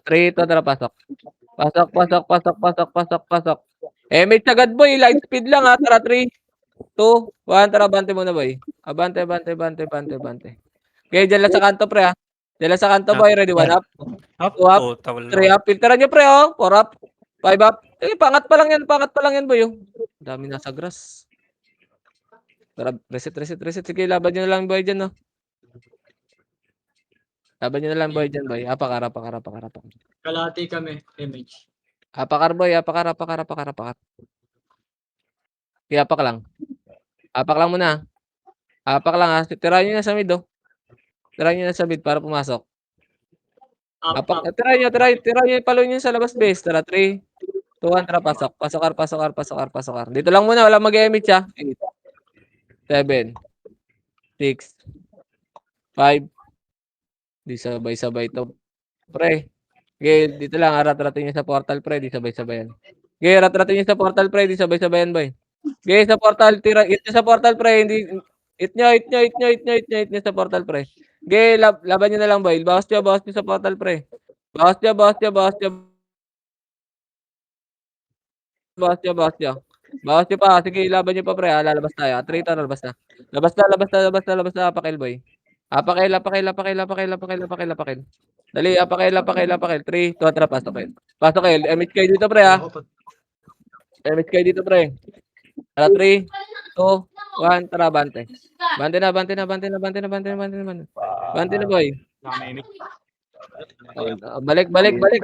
3, ito, tara, pasok. Pasok. Miss agad, boy. Light speed lang, ha. Tara, 3, 2, 1, tara, bante muna, boy. Bante. Okay, dyan lang sa kanto, pre, ha. Dyan lang sa kanto, boy. Ready, 1 up. Up. 2 up. Oh, tawal 3 up. Filteran nyo, pre, oh. 4 up. 5 up. Pangat pa lang yan, boy, oh. Dami nasa grass. Tara, reset. Sige, laban nyo na lang, boy, dyan, no. Boy. Apakar. Kalati kami, MH. Apakar, boy. Apakar. Okay, apak lang. Apak lang muna. Apak lang, ha. Tirahin nyo na sa mid, oh. Para pumasok. Apak. Tirahin nyo. Paloy nyo sa labas base. Tara, 3, 2, 1, tara, pasok. Pasok. Dito lang muna. Wala mag-emit, ha. 8, 7, 6, 5. Di sabay-sabay to. Pre. Okay, dito lang. Rat-ratin nyo sa portal, pre. Di sabay-sabayan. Okay, rat-ratin nyo sa portal, pre. Di sabay-sabayan, boy. Okay, sa portal. Hit nyo sa portal, pre. Hindi. Hit nyo sa portal, pre. Okay, laban nyo na lang, boy. Bawas nyo sa portal, pre. Bawas nyo pa. Sige, laban nyo pa, pre. Lalabas tayo. 3 to, lalabas na. Labas na, Pakil, boy. Apakil. Dali, apakil. 3, 2, tara, pasok kayo. Pasok kayo. MH kayo dito, pre, ha? MH kayo dito, pre. Tara, 3, 2, 1, tara, bante. Bante na, boy. Balik.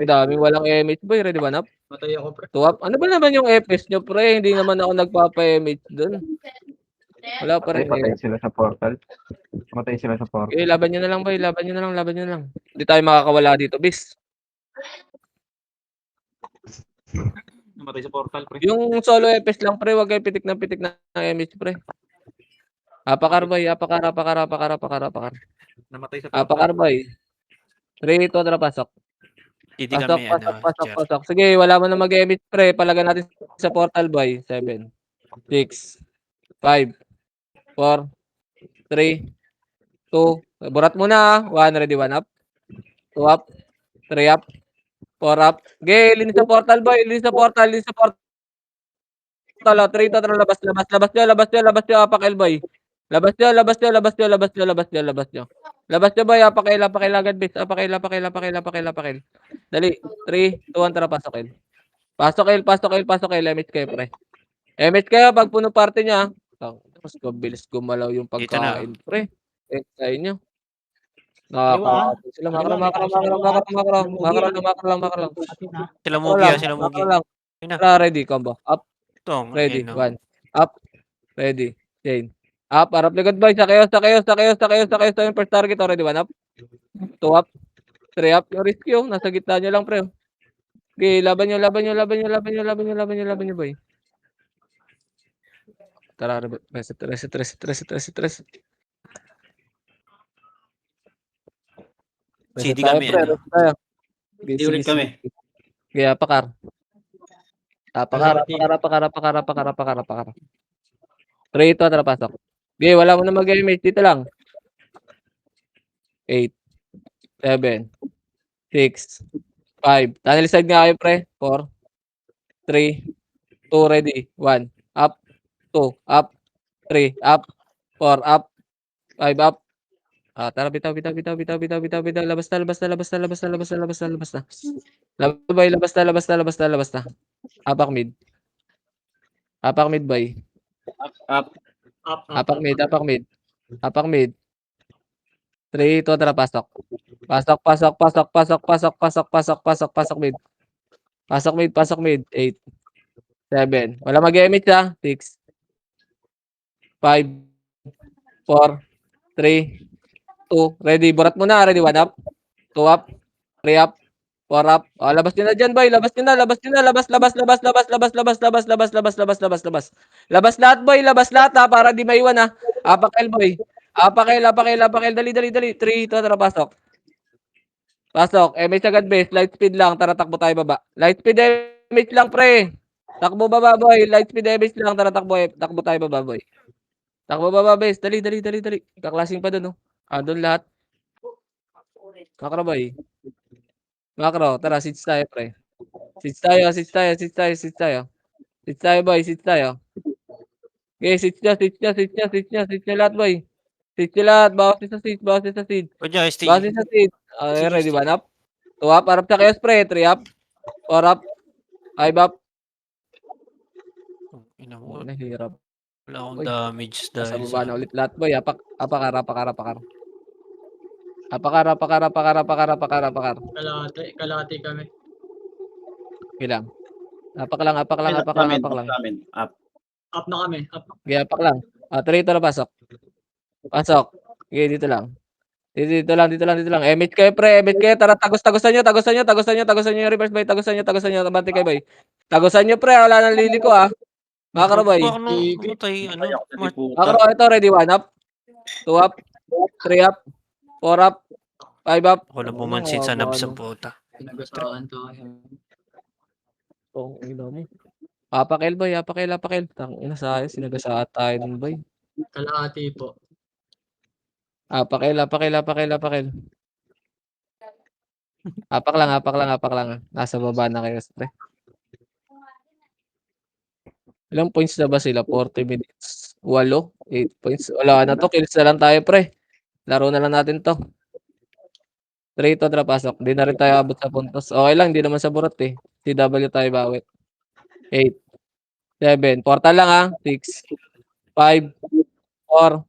Dami walang MH, boy. Ready ba, nap? Matay ako, pre. Tuwap. Ano ba naman yung FS nyo, pre? Hindi naman ako nagpapa-MH dun. Wala pa rin. Patay sila sa portal. Laban nyo na lang, boy. Laban nyo na lang. Hindi tayo makakawala dito, bis. Namatay sa portal, pre. Yung solo FS lang, pre. Huwag kayo pitik ng MH, pre. Apakar, boy. Apakar. Namatay sa portal. Apakar, boy. 3, 2, tara, pasok. Hindi kami, Pasok. Sige, wala mo na mag-MH, pre. Palagan natin sa portal, boy. 7, 6, 5, 4, 3, 2. Burat muna, 1, ready, 1 up. 2 up. 3 up. 4 up. Okay, linis sa portal, boy. Linis sa portal. 3, 2, tara, labas nyo, apakil, boy. Labas nyo, boy. Apakil agad, bis. Apakil. Dali. 3, 2, 1, tara, pasok. MH kayo, pre. MH kayo, pag puno party niya. Mas bilis gumalaw yung Dito na. pagkain, pre. Sa inyo. Kaliwa, Sila, Kaliwa, makara lang. Sila Mugi. Tara, ready, combo. Up, Ito, ready, ayun, no? 1. Up, ready, chain. Up, harap likod, boy. Sa kayo. Yung first target, already, 1 up. 2 up. 3 up. Yung risk yung nasa gitna nyo lang, pre. Okay, laban nyo, boy. Tara, reset. CD tayo, kami, pre. ano? Reset tayo. Hindi ulit kami. Okay, apakar. 3, 2, tara, pasok. Okay, wala mo na mag-image. Dito lang. 8, 7, 6, 5. Tunnel side nga kayo, pre. 4, 3, 2, ready. 1. Up, 2, up, 3, up, 4, up, 5, up. Tara, bitaw. Labas na. Labas na. Apak mid, boy. Up. Apak mid. 3, 2, tara, pasok. Pasok mid. Pasok mid. 8, 7. Wala mag-emit, ha. 6, 5, 4, 3, 2. Ready. Burat mo na. Ready. 1 up. 2 up. 3 up. 4 up. Labas nyo na dyan, boy. Labas. Labas lahat, boy. Labas lahat, ha. Para di maiwan, ha. Apakil, boy. Apakil. Dali. 3, 2, tara, pasok. MH agad, base. Light speed lang. Tara, takbo tayo baba. Light speed MH lang, pre. Takbo baba, boy. Light speed MH lang. Tara, takbo tayo baba, boy. Takbo baba, base. Dali. Kaklasing pa dun, no. Doon lahat. Makro, boy. Tara, sits tayo, pre. Sits tayo, boy. Okay, sits nyo lahat, boy. Sits nyo lahat. Bawas nyo sa seed. O dyan, ST. Ready, 1 up. 2 up. Harap sa kayo, pre. 3 up. 4 up. 5 up. Nahirap. Wala akong damage Nasa dahil baba na sa... ulit lahat, boy. Apakar. Kalahati kami. Okay lang. Apak lang. Up na kami. Okay, apak lang. 3, tara, pasok. Okay, dito lang. Dito lang. MH kayo, pre. Tara, tagusan nyo yung reverse, boy. Tagusan nyo. Bante kayo, boy. Tagusan nyo, pre. Wala nang liliko, ha. Makro, boy. Makro, ito. Ready, 1 up. 2 up. 3 up. 4 up. 5 up. Ako lang bumansin sa nabs sa puta. Nagasaan to. Ino mo. Apakil, boy. Apakil. Tangina sa akin. Sinagasaan tayo nun, boy. Kalahati po. Apakil. Apak lang. Nasa baba na kayo, pre. Ilang points na ba sila? 40 minutes. 8 points. Wala na to. Kills na lang tayo, pre. Laro na lang natin to. 3 to drop pasok. Di na rin tayo abot sa puntos. Okay lang, di naman sa burot eh. CW tayo bawit. 8, 7. Portal lang ha. 6, 5, 4,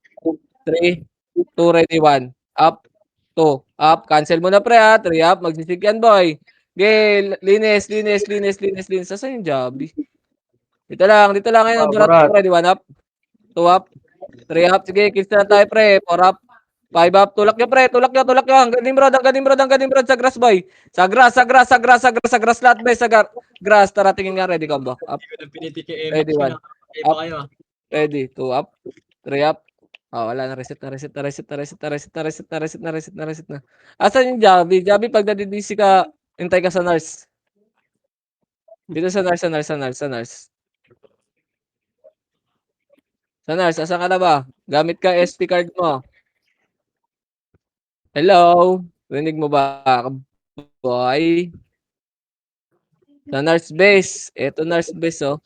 3, 2, ready, 1. Up, 2, up. Cancel mo na pre ha. 3 up. Magsisig yan boy. Okay, linis. Saan yung Jabi? Dito lang ngayon. Burat, ready, 1 up. 2 up. 3 up. Sige, kills na tayo pre. 4 up. 5 up. Tulak nyo pre. Tulak nyo. Hanggang Nimrod sa grass boy. Sa grass lahat boy. Sa grass. Tara, tingin nga. Ready combo. Up. Ready, 1. Up. Ready. 2 up. 3 up. Oh, wala na. Reset na. Asan yung Javi? Javi, pag nadidisi ka, hintay ka sa nurse. Dito sa nurse. Sa nurse, asan ka na ba? Gamit ka SP card mo. Hello? Rinig mo ba, boy? Sa nurse base. Ito nurse base, oh.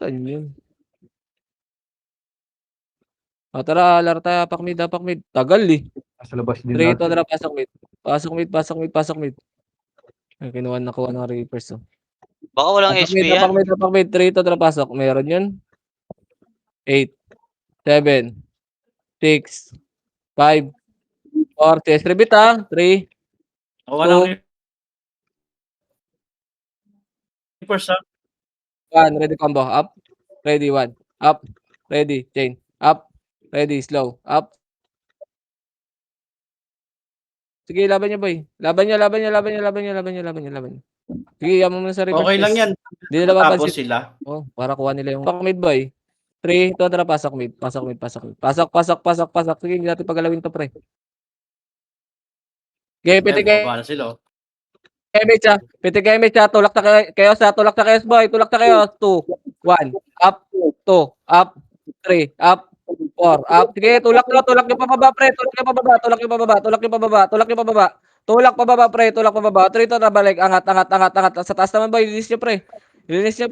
Saan yun? O, tara, laro tayo. Apak mid. Tagal, eh. Nasa labas din 3 natin. to, tara, pasok mid. Ay, nakuha ng Reapers, oh. Baka walang SP yan. Apak mid. 3 to, tara, pasok. Meron yun. 8, 7, 6, 5, 4, chest repeat ha. 3, Ako ng Reapers, 1, ready combo. Up, ready, 1. Up, ready, chain. Up, ready, slow. Up. Sige, laban niya boy. Laban niya. Sige, yaman mo na sa reverse. Okay lang yan. Hindi nila Tapos papansin. sila. Oh, para kuha nila yung pack mid boy. 3, to, tara, pasok mid. Pasok. Sige, hindi natin pagalawin to pre. Okay, piti kayo. Baba na sila. Piti kayo, tulak na kayo sa tulak na kayo, boy. Tulak na kayo. 2, 1, up, 2, up, 3, up, 4, up. Sige, tulak nyo pababa, pre. Tulak nyo pababa. Tulak pababa. 3 to na balik. Angat. Sa taas naman, boy. Linis nyo, pre. Linis nyo.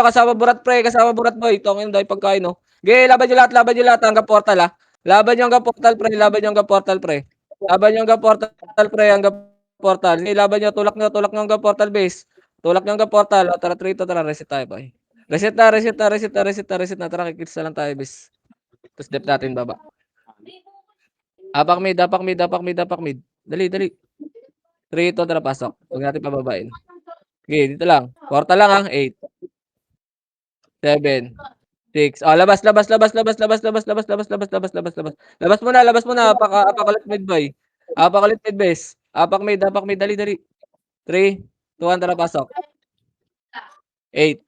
Kasama burat, pre. Boy. Tongin daw pagkain, no. Okay, laban nyo lahat. Hanggang portal, ha. Laban nyo hanggang portal, pre. Hanggang portal. Laban nyo, tulak nyo hanggang portal base. Tulak nyo hanggang portal. O, tara, 3 to, tara. Reset tayo, boy. Reset na. Tara, kikits na lang tayo, base. Tapos dep natin baba. Apak mid. Dali. 3 to, tara, pasok. Huwag natin pababain. Okay, dito lang. Portal lang, ha. 8, 7, 6. Oh, labas. Labas mo na. Apakalit mid, boy. Apakalit mid base. Apak mid. Dali. 3, 2, 1, tara, pasok. 8,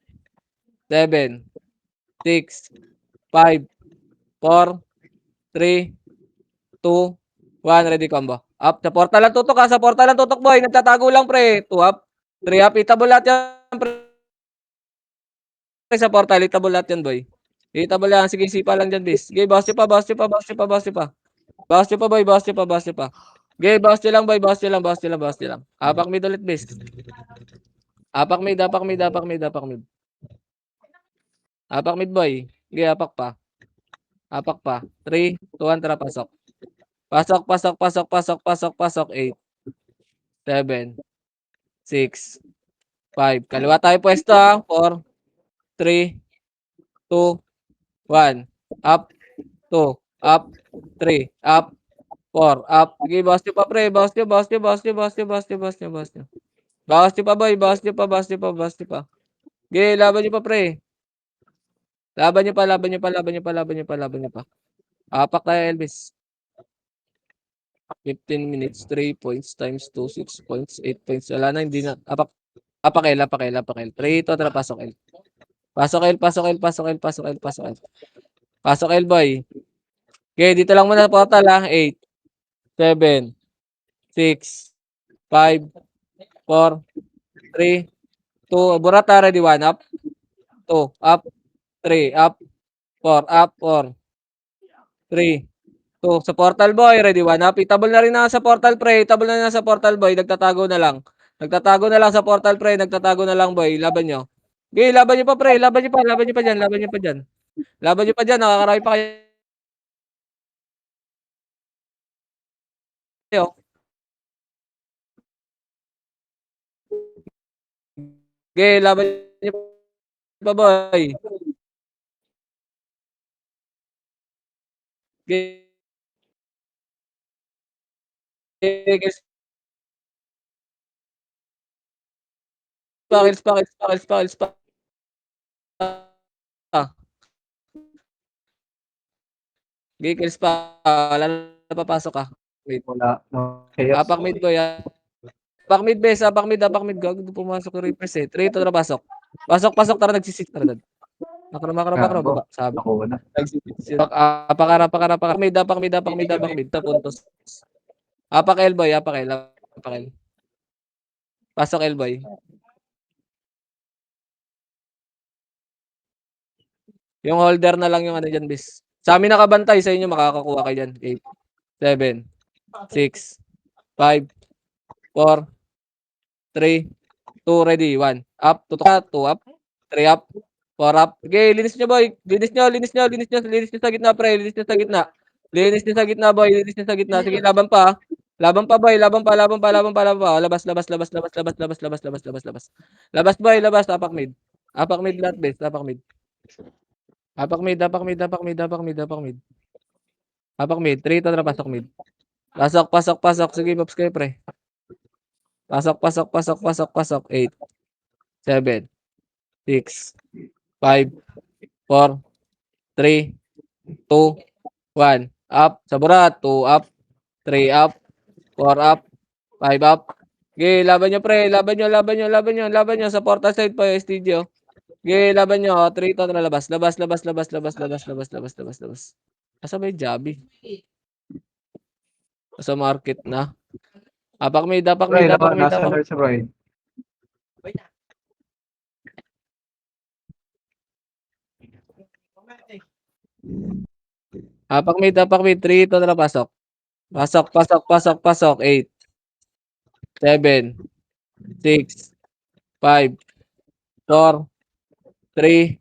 7, 6, 5, 4, 3, 2, 1, ready combo. Up. Sa portal lang tutok, boy. Nagtatago lang, pre. 2 up. 3 up. Itable lahat yan, pre. Sa portal, itable lahat yan, boy. Itable yan. Sige, sipa lang dyan, bis. Okay, bawas nyo pa. Bawas nyo pa, boy. Okay, bawas nyo lang, boy. Bawas nyo lang. Apak mid ulit, bis. Apak mid, boy. Okay, apak pa. 3, 2, 1, tara, pasok. Pasok. 8, 7, 6, 5. Kaliwa tayo pwesto, ha. 4, 3, 2, 1. Up, 2, up, 3, up, 4, up. Sige, bawas nyo pa, pre. Bawas nyo. Bawas nyo pa, boy. Bawas nyo pa. Sige, laban nyo pa, pre. Laban nyo pa. Apak tayo, Elvis. 15 minutes, 3 points times 2, 6 points, 8 points. Wala na, hindi na. Apak L. 3 to, tara, pasok L. Pasok L, boy. Okay, dito lang muna sa portal, ha. 8, 7, 6, 5, 4, 3, 2. Burat, ha. Ready, 1 up. 2, up. 3, up. 4, up. 4, 3, 2. Sa portal, boy. Ready, 1 up. Itable na rin na sa portal, pre. Itable na sa portal, boy. Nagtatago na lang sa portal, pre. Boy. Laban nyo. Okay, laban nyo pa, pre. Laban nyo pa dyan. Nakakarami pa kayo tayo. Okay, laban niyo pa, boy. Okay. Okay, Spakils pa. Gigils pa, wala na papasok ka. Wait. Wala. Chaos. Apak mid boy. Apak mid base, apak mid. Gago pumasok yung Reapers eh. 3 to na pasok. Pasok, tara nagsisit tara dad. Makro, baba. Sabi. Ako na. Nagsisit. Apak mid. Puntos. Apak L boy, apak L. Pasok L boy. Yung holder na lang yung ano dyan, bis. Sa amin nakabantay, sa inyo makakakuha kayo dyan. 8, 7, 6, 5, 4, 3, 2, ready, 1. Up, tutok ka, 2 up, 3 up, 4 up. Okay, linis nyo boy. Linis nyo sa gitna, pre. Linis nyo sa gitna, boy. Sige, laban pa. Laban pa, boy. Laban pa. Labas. Labas, boy. Apak mid. Apak mid lahat, base. Apak mid. Apak mid. 3 to na pasok mid. Pasok. Sige, pops kayo, pre. Pasok. 8, 7, 6, 5, 4, 3, 2, 1. Up. Saburat. 2 up. 3 up. 4 up. 5 up. Okay, laban nyo, pre. Laban nyo. Sa portal side pa yung STG, oh. Okay, laban nyo. 3 to na labas. Labas. Asa ba yung Jabi? Sa market na. Apak mid. Nasa nurse, bro. Apak mid. 3 to na pasok. Pasok. 8, 7, 6, 5, 4, 3,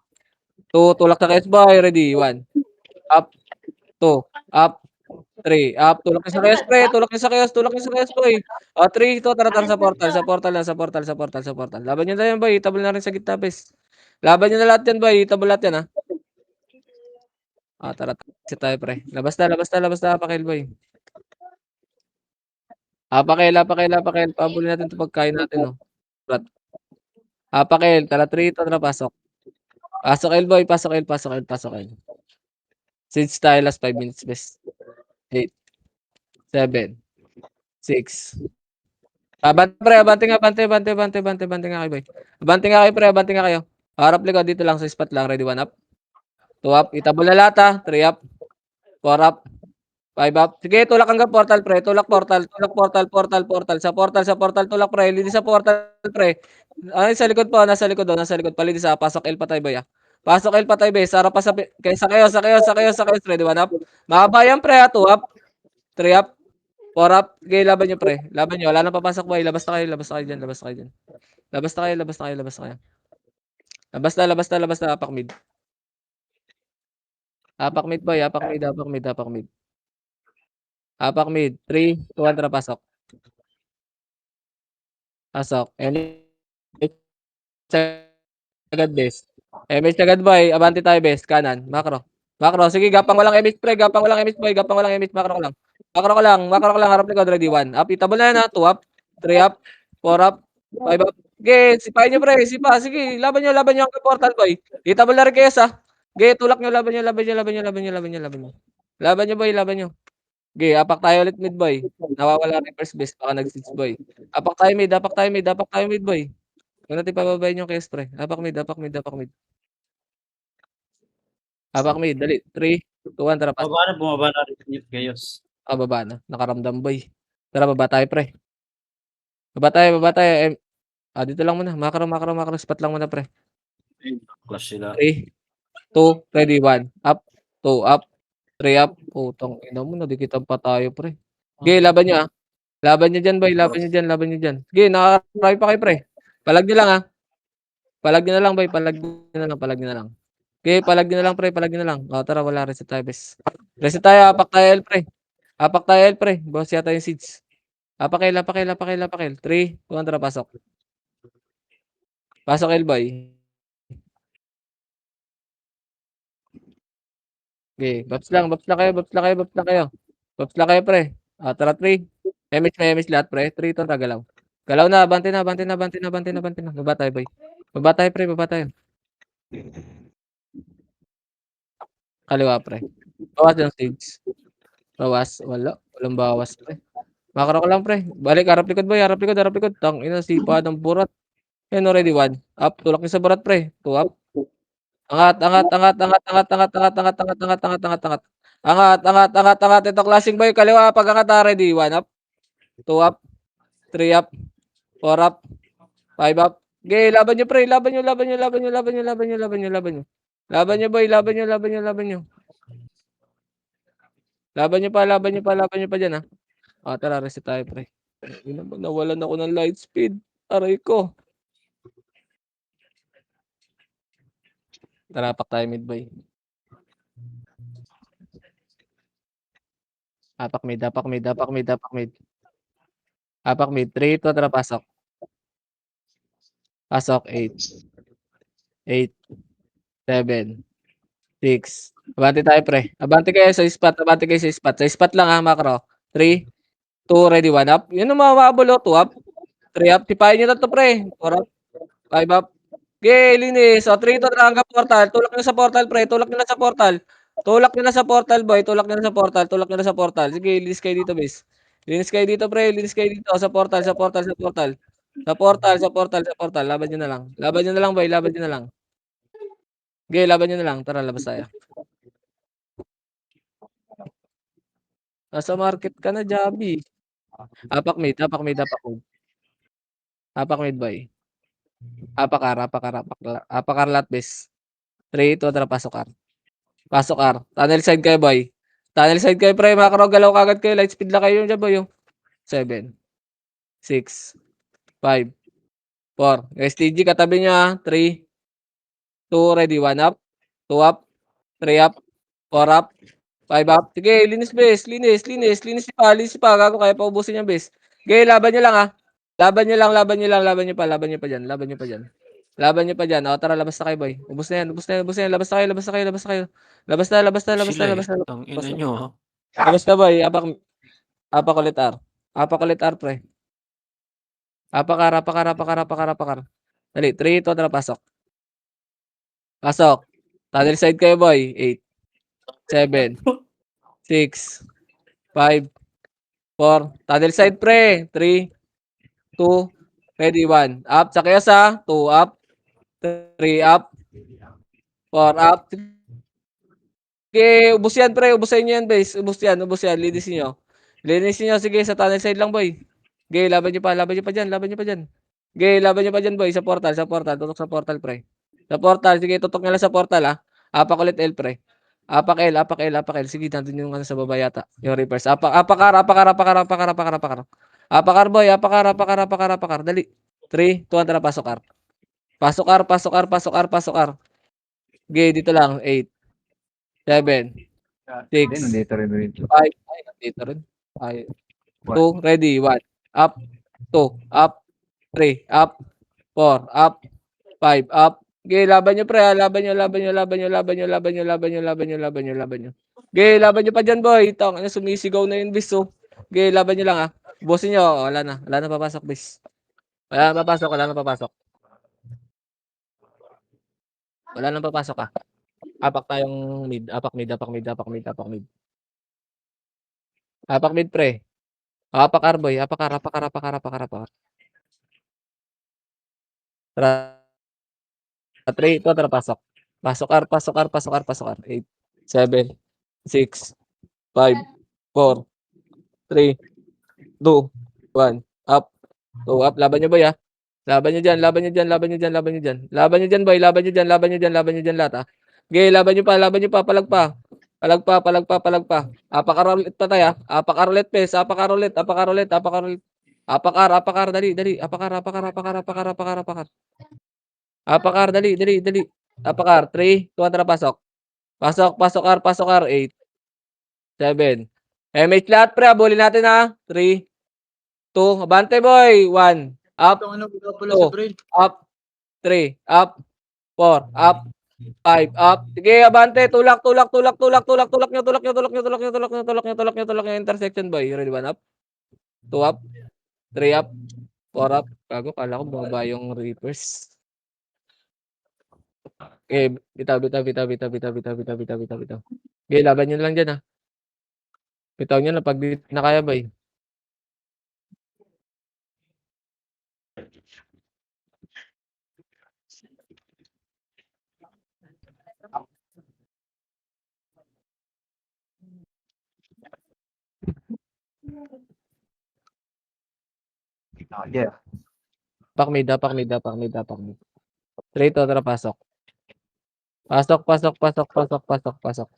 2, tulak sa KS boy. Ready, 1. Up, 2, up, 3, up, tulak sa KS, pre. Tulak sa KS, boy. 3, to, tara sa portal. Laban nyo na yan, boy. Itabol na rin sa gitna, bes. Laban nyo na lahat yan, boy. Itabol lahat yan, ha. Tara, kasi tayo, pre. Labas na, pakil, boy. Pakil. Pabulin natin ito pagkain natin, no. Pakil, tara 3 to na pasok. Pasok L, boy. Pasok L. Since tayo last 5 minutes, best. 8, 7, 6. Abante nga, abante nga kayo, boy. Abante nga kayo. Harap likod, dito lang sa spot lang. Ready, 1 up. 2 up. Itabol na lahat, ha. 3 up. 4 up. 5 up. Sige, tulak hanggang portal, pre. Tulak portal. Sa portal, tulak, pre. Linis sa portal, pre. Ay, sa likod po. Nasa likod. Palinis, ha. Pasok L patay, boy, ha. Pasok L patay, base. Sarap pa sa kayo. Ready, 1 up. Mahaba yan, pre, ha. 2 up. 3 up. 4 up. Okay, laban nyo, pre. Wala nang papasok, boy. Labas na kayo dyan. Labas na. Apak mid. Boy. Apak mid. 3, 2, 1, tara, pasok. Agad, base. MH agad, boy. Abante tayo, base. Kanan. Macro. Sige, gapang walang MH, pre. Boy. Macro ko lang. Harap likod. Ready, 1. Up. Itabol na yan, ha. 2 up. 3 up. 4 up. 5 up. Okay, sipahin nyo, pre. Sige, laban nyo ang portal, boy. Itabol na rin kayo, sa. Okay, tulak nyo. Laban nyo, boy. Okay, apak tayo ulit mid, boy. Nawawala rin first base, baka nag-sits, boy. Apak tayo mid, boy. Huwag natin pababayin yung case, pre. Apak mid. Apak mid, dali. 3, 2, 1, tara, pas. Bumaba na rin yung chaos. Baba na. Nakaramdam, boy. Tara, baba tayo, pre. Baba tayo. Dito lang muna. Macro. Spot lang muna, pre. Clash sila. 3, 2, ready, 1. Up, 2, up. 3 up. Putang ina mo, nadikitan pa tayo, pre. Okay, laban nyo, ha. Laban nyo dyan, boy. Laban nyo dyan. Okay, nakakarami pa kayo, pre. Palag nyo lang, ha. Palag nyo na lang, boy. Palag nyo na lang. Okay, palag nyo na lang, pre. Tara, wala. Reset tayo, bes. Reset tayo, apak tayo, L, pre. Apak tayo, L, pre. Boss yata yung seeds. Apak L, apak L, apak L, apak L. 3, 2, 1, tara, pasok. Pasok, L, boy. Okay, Baps lang kayo, Baps lang kayo, Baps lang kayo. Baps lang kayo, pre. Tara, 3. MS lahat, pre. 3, 2, tara, galaw. Galaw na, bante na. Baba tayo, boy. Baba tayo, pre, baba tayo. Kaliwa, pre. Bawas yung stage. Bawas, wala. Walang bawas, pre. Makro ko lang, pre. Balik, harap likod, boy. Harap likod. Tang, ina, sipa ng burat. Yan, already 1. Up, tulak niyo sa burat, pre. 2 up. Angat. Angat. Ito, klaseng boy. Kaliwa, pag angat, ready. 1 up. 2 up. 3 up. 4 up. 5 up. Okay, laban nyo, pre. Laban nyo, boy. Laban nyo. Laban nyo pa dyan, ha. Tara, reset tayo, pre. Nawalan ako ng light speed. Aray ko. Tara, apak tayo, mid, boy. Apak mid. Apak mid. 3, 2, tara, pasok. Pasok, 8. 8. 7. 6. Abante tayo, pre. Abante kayo sa spot. Sa spot lang, ha, macro. 3, 2, ready, 1 up. Yun ang mababalo. 2 up. 3 up. Tipayin nyo na to, pre. 4 up. 5 up. Okay, linis. So, 3 to hanggang portal. Tulak nyo sa portal, pre. Tulak nyo na sa portal, boy. Tulak nyo na sa portal. Sige, linis kayo dito, base. Linis kayo dito, pre. Sa portal. Laban nyo na lang, boy. Okay, laban nyo na lang. Tara, labas tayo. Nasa market ka na, Jabi. Apak mid, boy. Apakar lahat, base. 3, 2, tara, pasok, R. Tunnel side kayo, boy. Pre. Macro, galaw kagad kayo. Light speed lang kayo dyan, boy. 7. 6. 5. 4. STG, katabi niya. 3. 2, ready. 1 up. 2 up. 3 up. 4 up. 5 up. Sige, linis, base. Linis pa. Gago, kaya pa ubusin yung base. Sige, laban nyo lang, ha. Laban nyo pa dyan. Tara, labas na kayo, boy. Ubus na yan. Labas na kayo. Labas na. Ang ina nyo, ha? Labas na, boy. Apak ulit, R. Pre. Apakar. Dali, 3, 2, tara, pasok. Tunnel side kayo, boy. 8. 7. 6. 5. 4. Tunnel side, pre. 3. 2. Ready, 1. Up. Sa kayo sa 2 up. 3 up. 4 up. Okay, ubos yan, pre. Ubusin nyo yan, base. Ubos yan. Linisin nyo. Sige, sa tunnel side lang, boy. Okay, laban nyo pa dyan. Okay, laban nyo pa dyan, boy. Sa portal. Tutok sa portal, pre. Sa portal. Sige, tutok nyo lang sa portal, ha. Apak ulit, L, pre. Apak L. Sige, nandun yung sa baba yata. Yung reverse. Apakar. Apakar, boy. Apakar. Dali. 3, 2, 1, tara, pasok, R. Pasok, R. Okay, dito lang. 8. 7. 6. Nandito rin. 5. Ay, nandito rin. 2, ready. 1. Up. 2. Up. 3. Up. 4. Up. 5. Up. Okay, laban nyo, pre. Laban nyo. Okay, laban nyo pa dyan, boy. Tang, sumisigaw na yun, bis, oh. Okay, laban nyo lang, ha. Bossin nyo. Wala na papasok, bis. Wala na papasok. Wala na papasok, ha. Apak tayong mid. Apak mid, pre. Apak R, boy. Apakar. Tara. 3, ito, tara, pasok. Pasok R. 8, 7, 6, 5, 4, 3, 2, 1. Up. 2 up. Laban nyo, boy, ha. Laban nyo dyan, boy. Laban nyo dyan lahat, ha. Okay, laban nyo pa. Palag pa. Apakar ulit pa tayo, ha. Apakar ulit, pes. Apakar ulit. Apakar. Dali. Apakar, dali. Apakar, 3, 2, tara, pasok. Pasok, R. 8, 7, MH lahat, pre. Abulin natin, ha. 3, 2. Abante, boy. 1. Up. Ito ano, wala pala 2. si Brain. Up. 3. Up. 4. Up. 5. Up. Sige, abante. Tulak, tulak, tulak, tulak, tulak, tulak nyo, tulak nyo, tulak nyo, tulak nyo, tulak nyo, tulak nyo, tulak nyo, tulak nyo. Intersection, boy. Ready, 1 up. 2 up. 3 up. 4 up. Gago, kala ko bumaba yung Reapers. Okay, bitaw, bitaw, bitaw, bitaw, bitaw, bitaw, bitaw, bitaw, bitaw, bitaw. Okay, laban nyo lang dyan, ha. Bitaw nyo na pag di na kaya, boy. Yeah. Pak mid, pak mid, pak mid, pak mid. Straight to, tara, pasok. Pasok, pasok, pasok, pasok, pasok, pasok.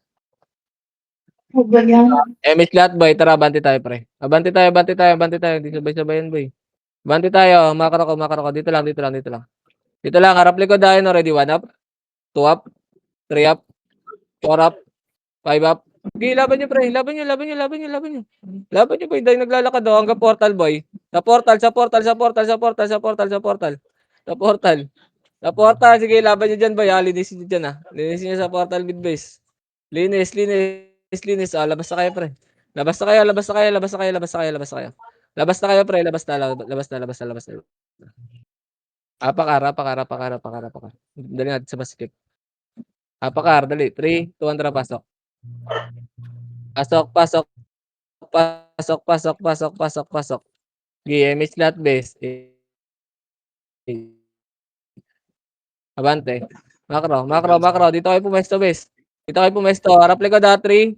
MH lahat, boy. Tara, abante tayo, pre. Abante tayo, abante tayo, abante tayo. Hindi sabay-sabayan, boy. Abante tayo. Makaro ko, makaro ko. Dito lang, dito lang, dito lang. Dito lang, harap likod tayo, no? Ready, 1 up. 2 up. 3 up. 4 up. 5 up. Okay, laban nyo, pre. Laban nyo, laban nyo, laban nyo, laban nyo. Laban nyo, boy. Dahil naglalakad, oh. Hanggang portal, boy. Sa portal, sa portal, sa portal, sa portal, sa portal, sa portal. Sa portal. Sa portal. Sige, laban nyo dyan, boy. Linisin nyo dyan, ha. Linisin nyo sa portal mid base. Linis, linis, linis. Ah, labas na kayo, pre. Labas na kayo, labas na kayo, labas na kayo, labas na kayo, labas na kayo. Labas na kayo, pre. Labas na, labas na, labas na, labas na. Apakar, apakar, apakar, apakar, apakar. Dali natin sa basket. Apakar, dali. 3, 2, 1, tara, pasok. Pasok, pasok, pasok, pasok, pasok, pasok, pasok. GMH lahat base. Abante. Macro, macro, macro. Dito kayo pumesto base. Dito kayo pumesto. Harap likod, 3, 2,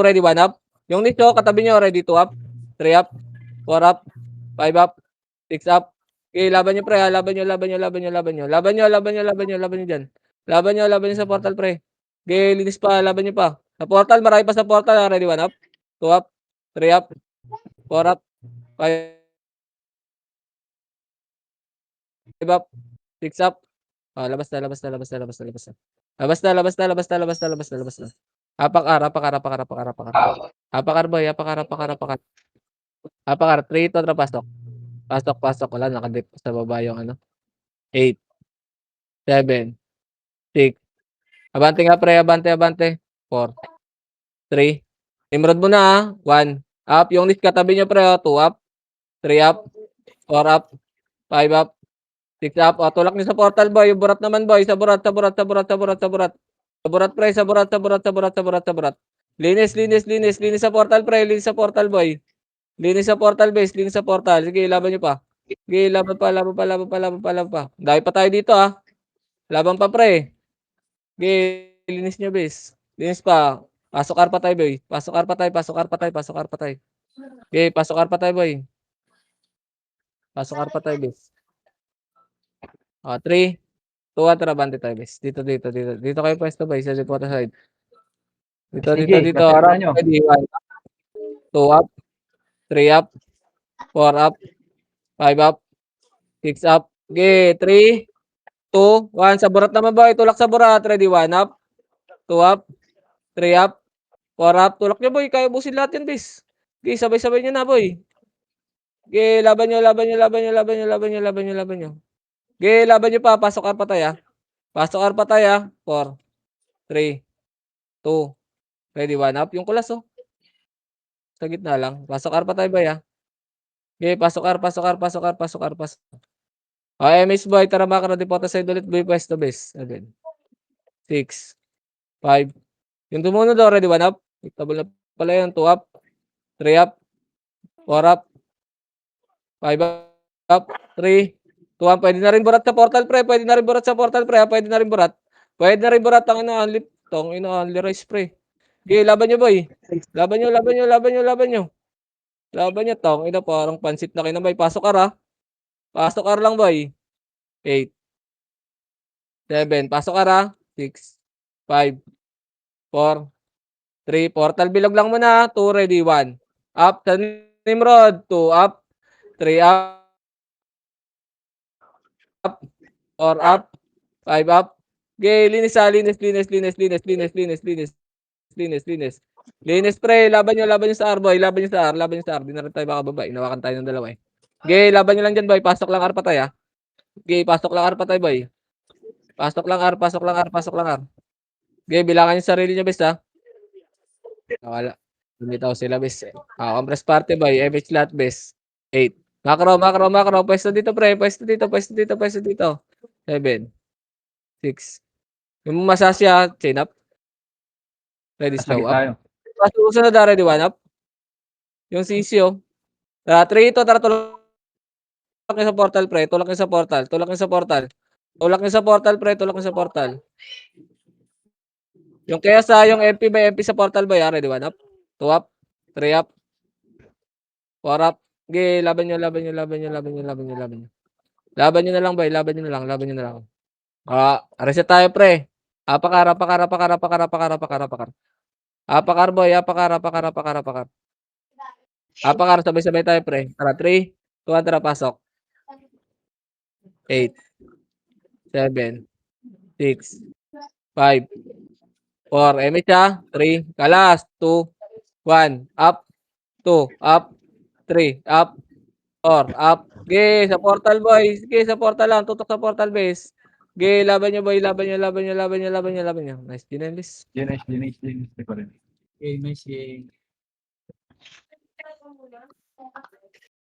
ready, 1 up. Yung nicho, katabi nyo, ready, 2 up. 3 up. 4 up. 5 up. 6 up. Okay, laban nyo, pre. Laban nyo, laban nyo, laban nyo, laban nyo. Laban nyo, laban nyo, laban nyo, laban nyo dyan. Laban nyo sa portal, pre. Okay, linis pa, laban nyo pa. Sa portal, marami pa sa portal. Ready, 1 up. 2 up. 3 up. 4 up. 5 up. 6 up. Ah, labas na, labas na, labas na, labas na, labas na. Labas na, labas na, labas na, labas na, labas na, labas na. Apakar, apakar, apakar, apakar, apakar. Apakar, boy, apakar, apakar, apakar. Apakar, 3, 2, tara, pasok. Pasok, pasok. Wala, nakadip sa baba yung ano. 8, 7, 6. Abante nga, pre. Abante, abante. 4, 3. Nimrod mo na, 1. Up. Yung list katabi nyo, pre. 2 up. 3 up. 4 up. 5 up. 6 up. O, tulak nyo sa portal, boy. Yung burat naman, boy. Sa burat, sa burat, sa burat, sa burat, sa burat. Sa burat, pre. Sa burat, sa burat, sa burat, sa burat, sa burat. Linis, linis, linis. Linis sa portal, pre. Linis sa portal, boy. Linis sa portal, base. Linis sa portal. Sige, laban nyo pa. Sige, laban pa, laban pa, laban pa, laban pa, laban pa. Dahil pa tayo dito, ha. Laban pa, pre. Sige, linis nyo, base. Linis pa. Pasok arpa tayo, boy. Pasok arpa tayo, pasok arpa tayo, pasok arpa tayo. Okay, pasok arpa tayo, boy. Pasok arpa tayo, base. O, 3, 2, 1, tara, bante tayo, base. Dito, dito, dito. Dito kayo pwesto, boy. Sa reporter side. Dito, dito, Sige, dito. kapit Harap, nyo. ready. 1, 2 up. 3 up. 4 up. 5 up. 6 up. Okay, 3, 2, 1. Sa burat naman, boy. Tulak sa burat. Ready, 1 up. 2 up. 3 up. 4 up. Tulak nyo, boy. Kaya busin lahat yan, bis. Okay, sabay-sabay nyo na, boy. Okay, laban nyo, laban nyo, laban nyo, laban nyo, laban nyo, laban nyo, laban nyo. Okay, laban nyo pa. Pasok arpa tayo, ha. Pasok arpa tayo, ha. 4, 3, 2. Ready, 1 up. Yung kulas, oh. Sa gitna lang. Pasok arpa tayo, boy, ha. Okay, pasok arpa, pasok arpa, pasok arpa, pasok arpa. Okay, Miss Boy. Tara, makara depota side ulit, boy. Pwesto, base. 7, 6, 5. Yung tumunod, already 1 up. Double na pala yun. 2 up. 3 up. 4 up. 5 up. 3, 2 up. Pwede na rin burat sa portal, pre. Pwede na rin burat sa portal, pre. Pwede na rin burat. Pwede na rin burat. Ang ina-unlip. Tong ina-unli rice, pre. Okay, laban nyo, boy. Laban nyo, laban nyo, laban nyo, laban nyo. Laban nyo, tong ina. Parang pansit na kinabay. Pasok ar, ha. Pasok ar lang, boy. 8, 7. Pasok ar, ha. 6, 5, 4, 3. Portal bilog lang muna. 2, ready, 1. Up. Sa Nimrod. 2 up. 3 up. 4 up. 5 up. Okay, linis, ha. Linis, linis, linis, linis, linis, linis, linis. Linis, linis. Linis pre, laban nyo sa R boy, laban nyo sa R. Di na rin tayo makababa, inawakan tayo ng dalawa eh. Okay, laban nyo lang dyan boy, pasok lang R patay ah. Okay, pasok lang R patay boy. Pasok lang R. Okay, bilangan yung sarili nyo bes ha. Wala. Lumitaw sila bes eh. Compress party boy, MH lahat bes. 8. Macro. Pwesto dito pre, pwesto dito. 7. 6. Yung masasya, chain up. Ready slow Sige up. tayo. Susunod na ready 1 up. Yung CCO. Tara, 3 ito. Tara, tulak nyo sa portal, pre. Tulak nyo sa portal, pre. Yung kaya sa yung MP by MP sa portal ba yan? Ready 1 up. 2 up. 3 up. 4 up. Okay, laban nyo. Laban nyo na lang, boy. Laban nyo na lang. Reset tayo, pre. Apakar, boy. Apakar. Sabay-sabay tayo, pre. Tara, 3, 2, 1, tara, pasok. 8, 7, 6, 5, 4, MH ha. 3, kalas. 2, 1, up. 2, up. 3, up. 4, up. Okay, sa portal, boy. Okay, sa portal lang. Tutok sa portal base. Okay, laban nyo, boy. Laban nyo. Nice, Ginelis. Dinis. Di pa rin. Okay, nice game.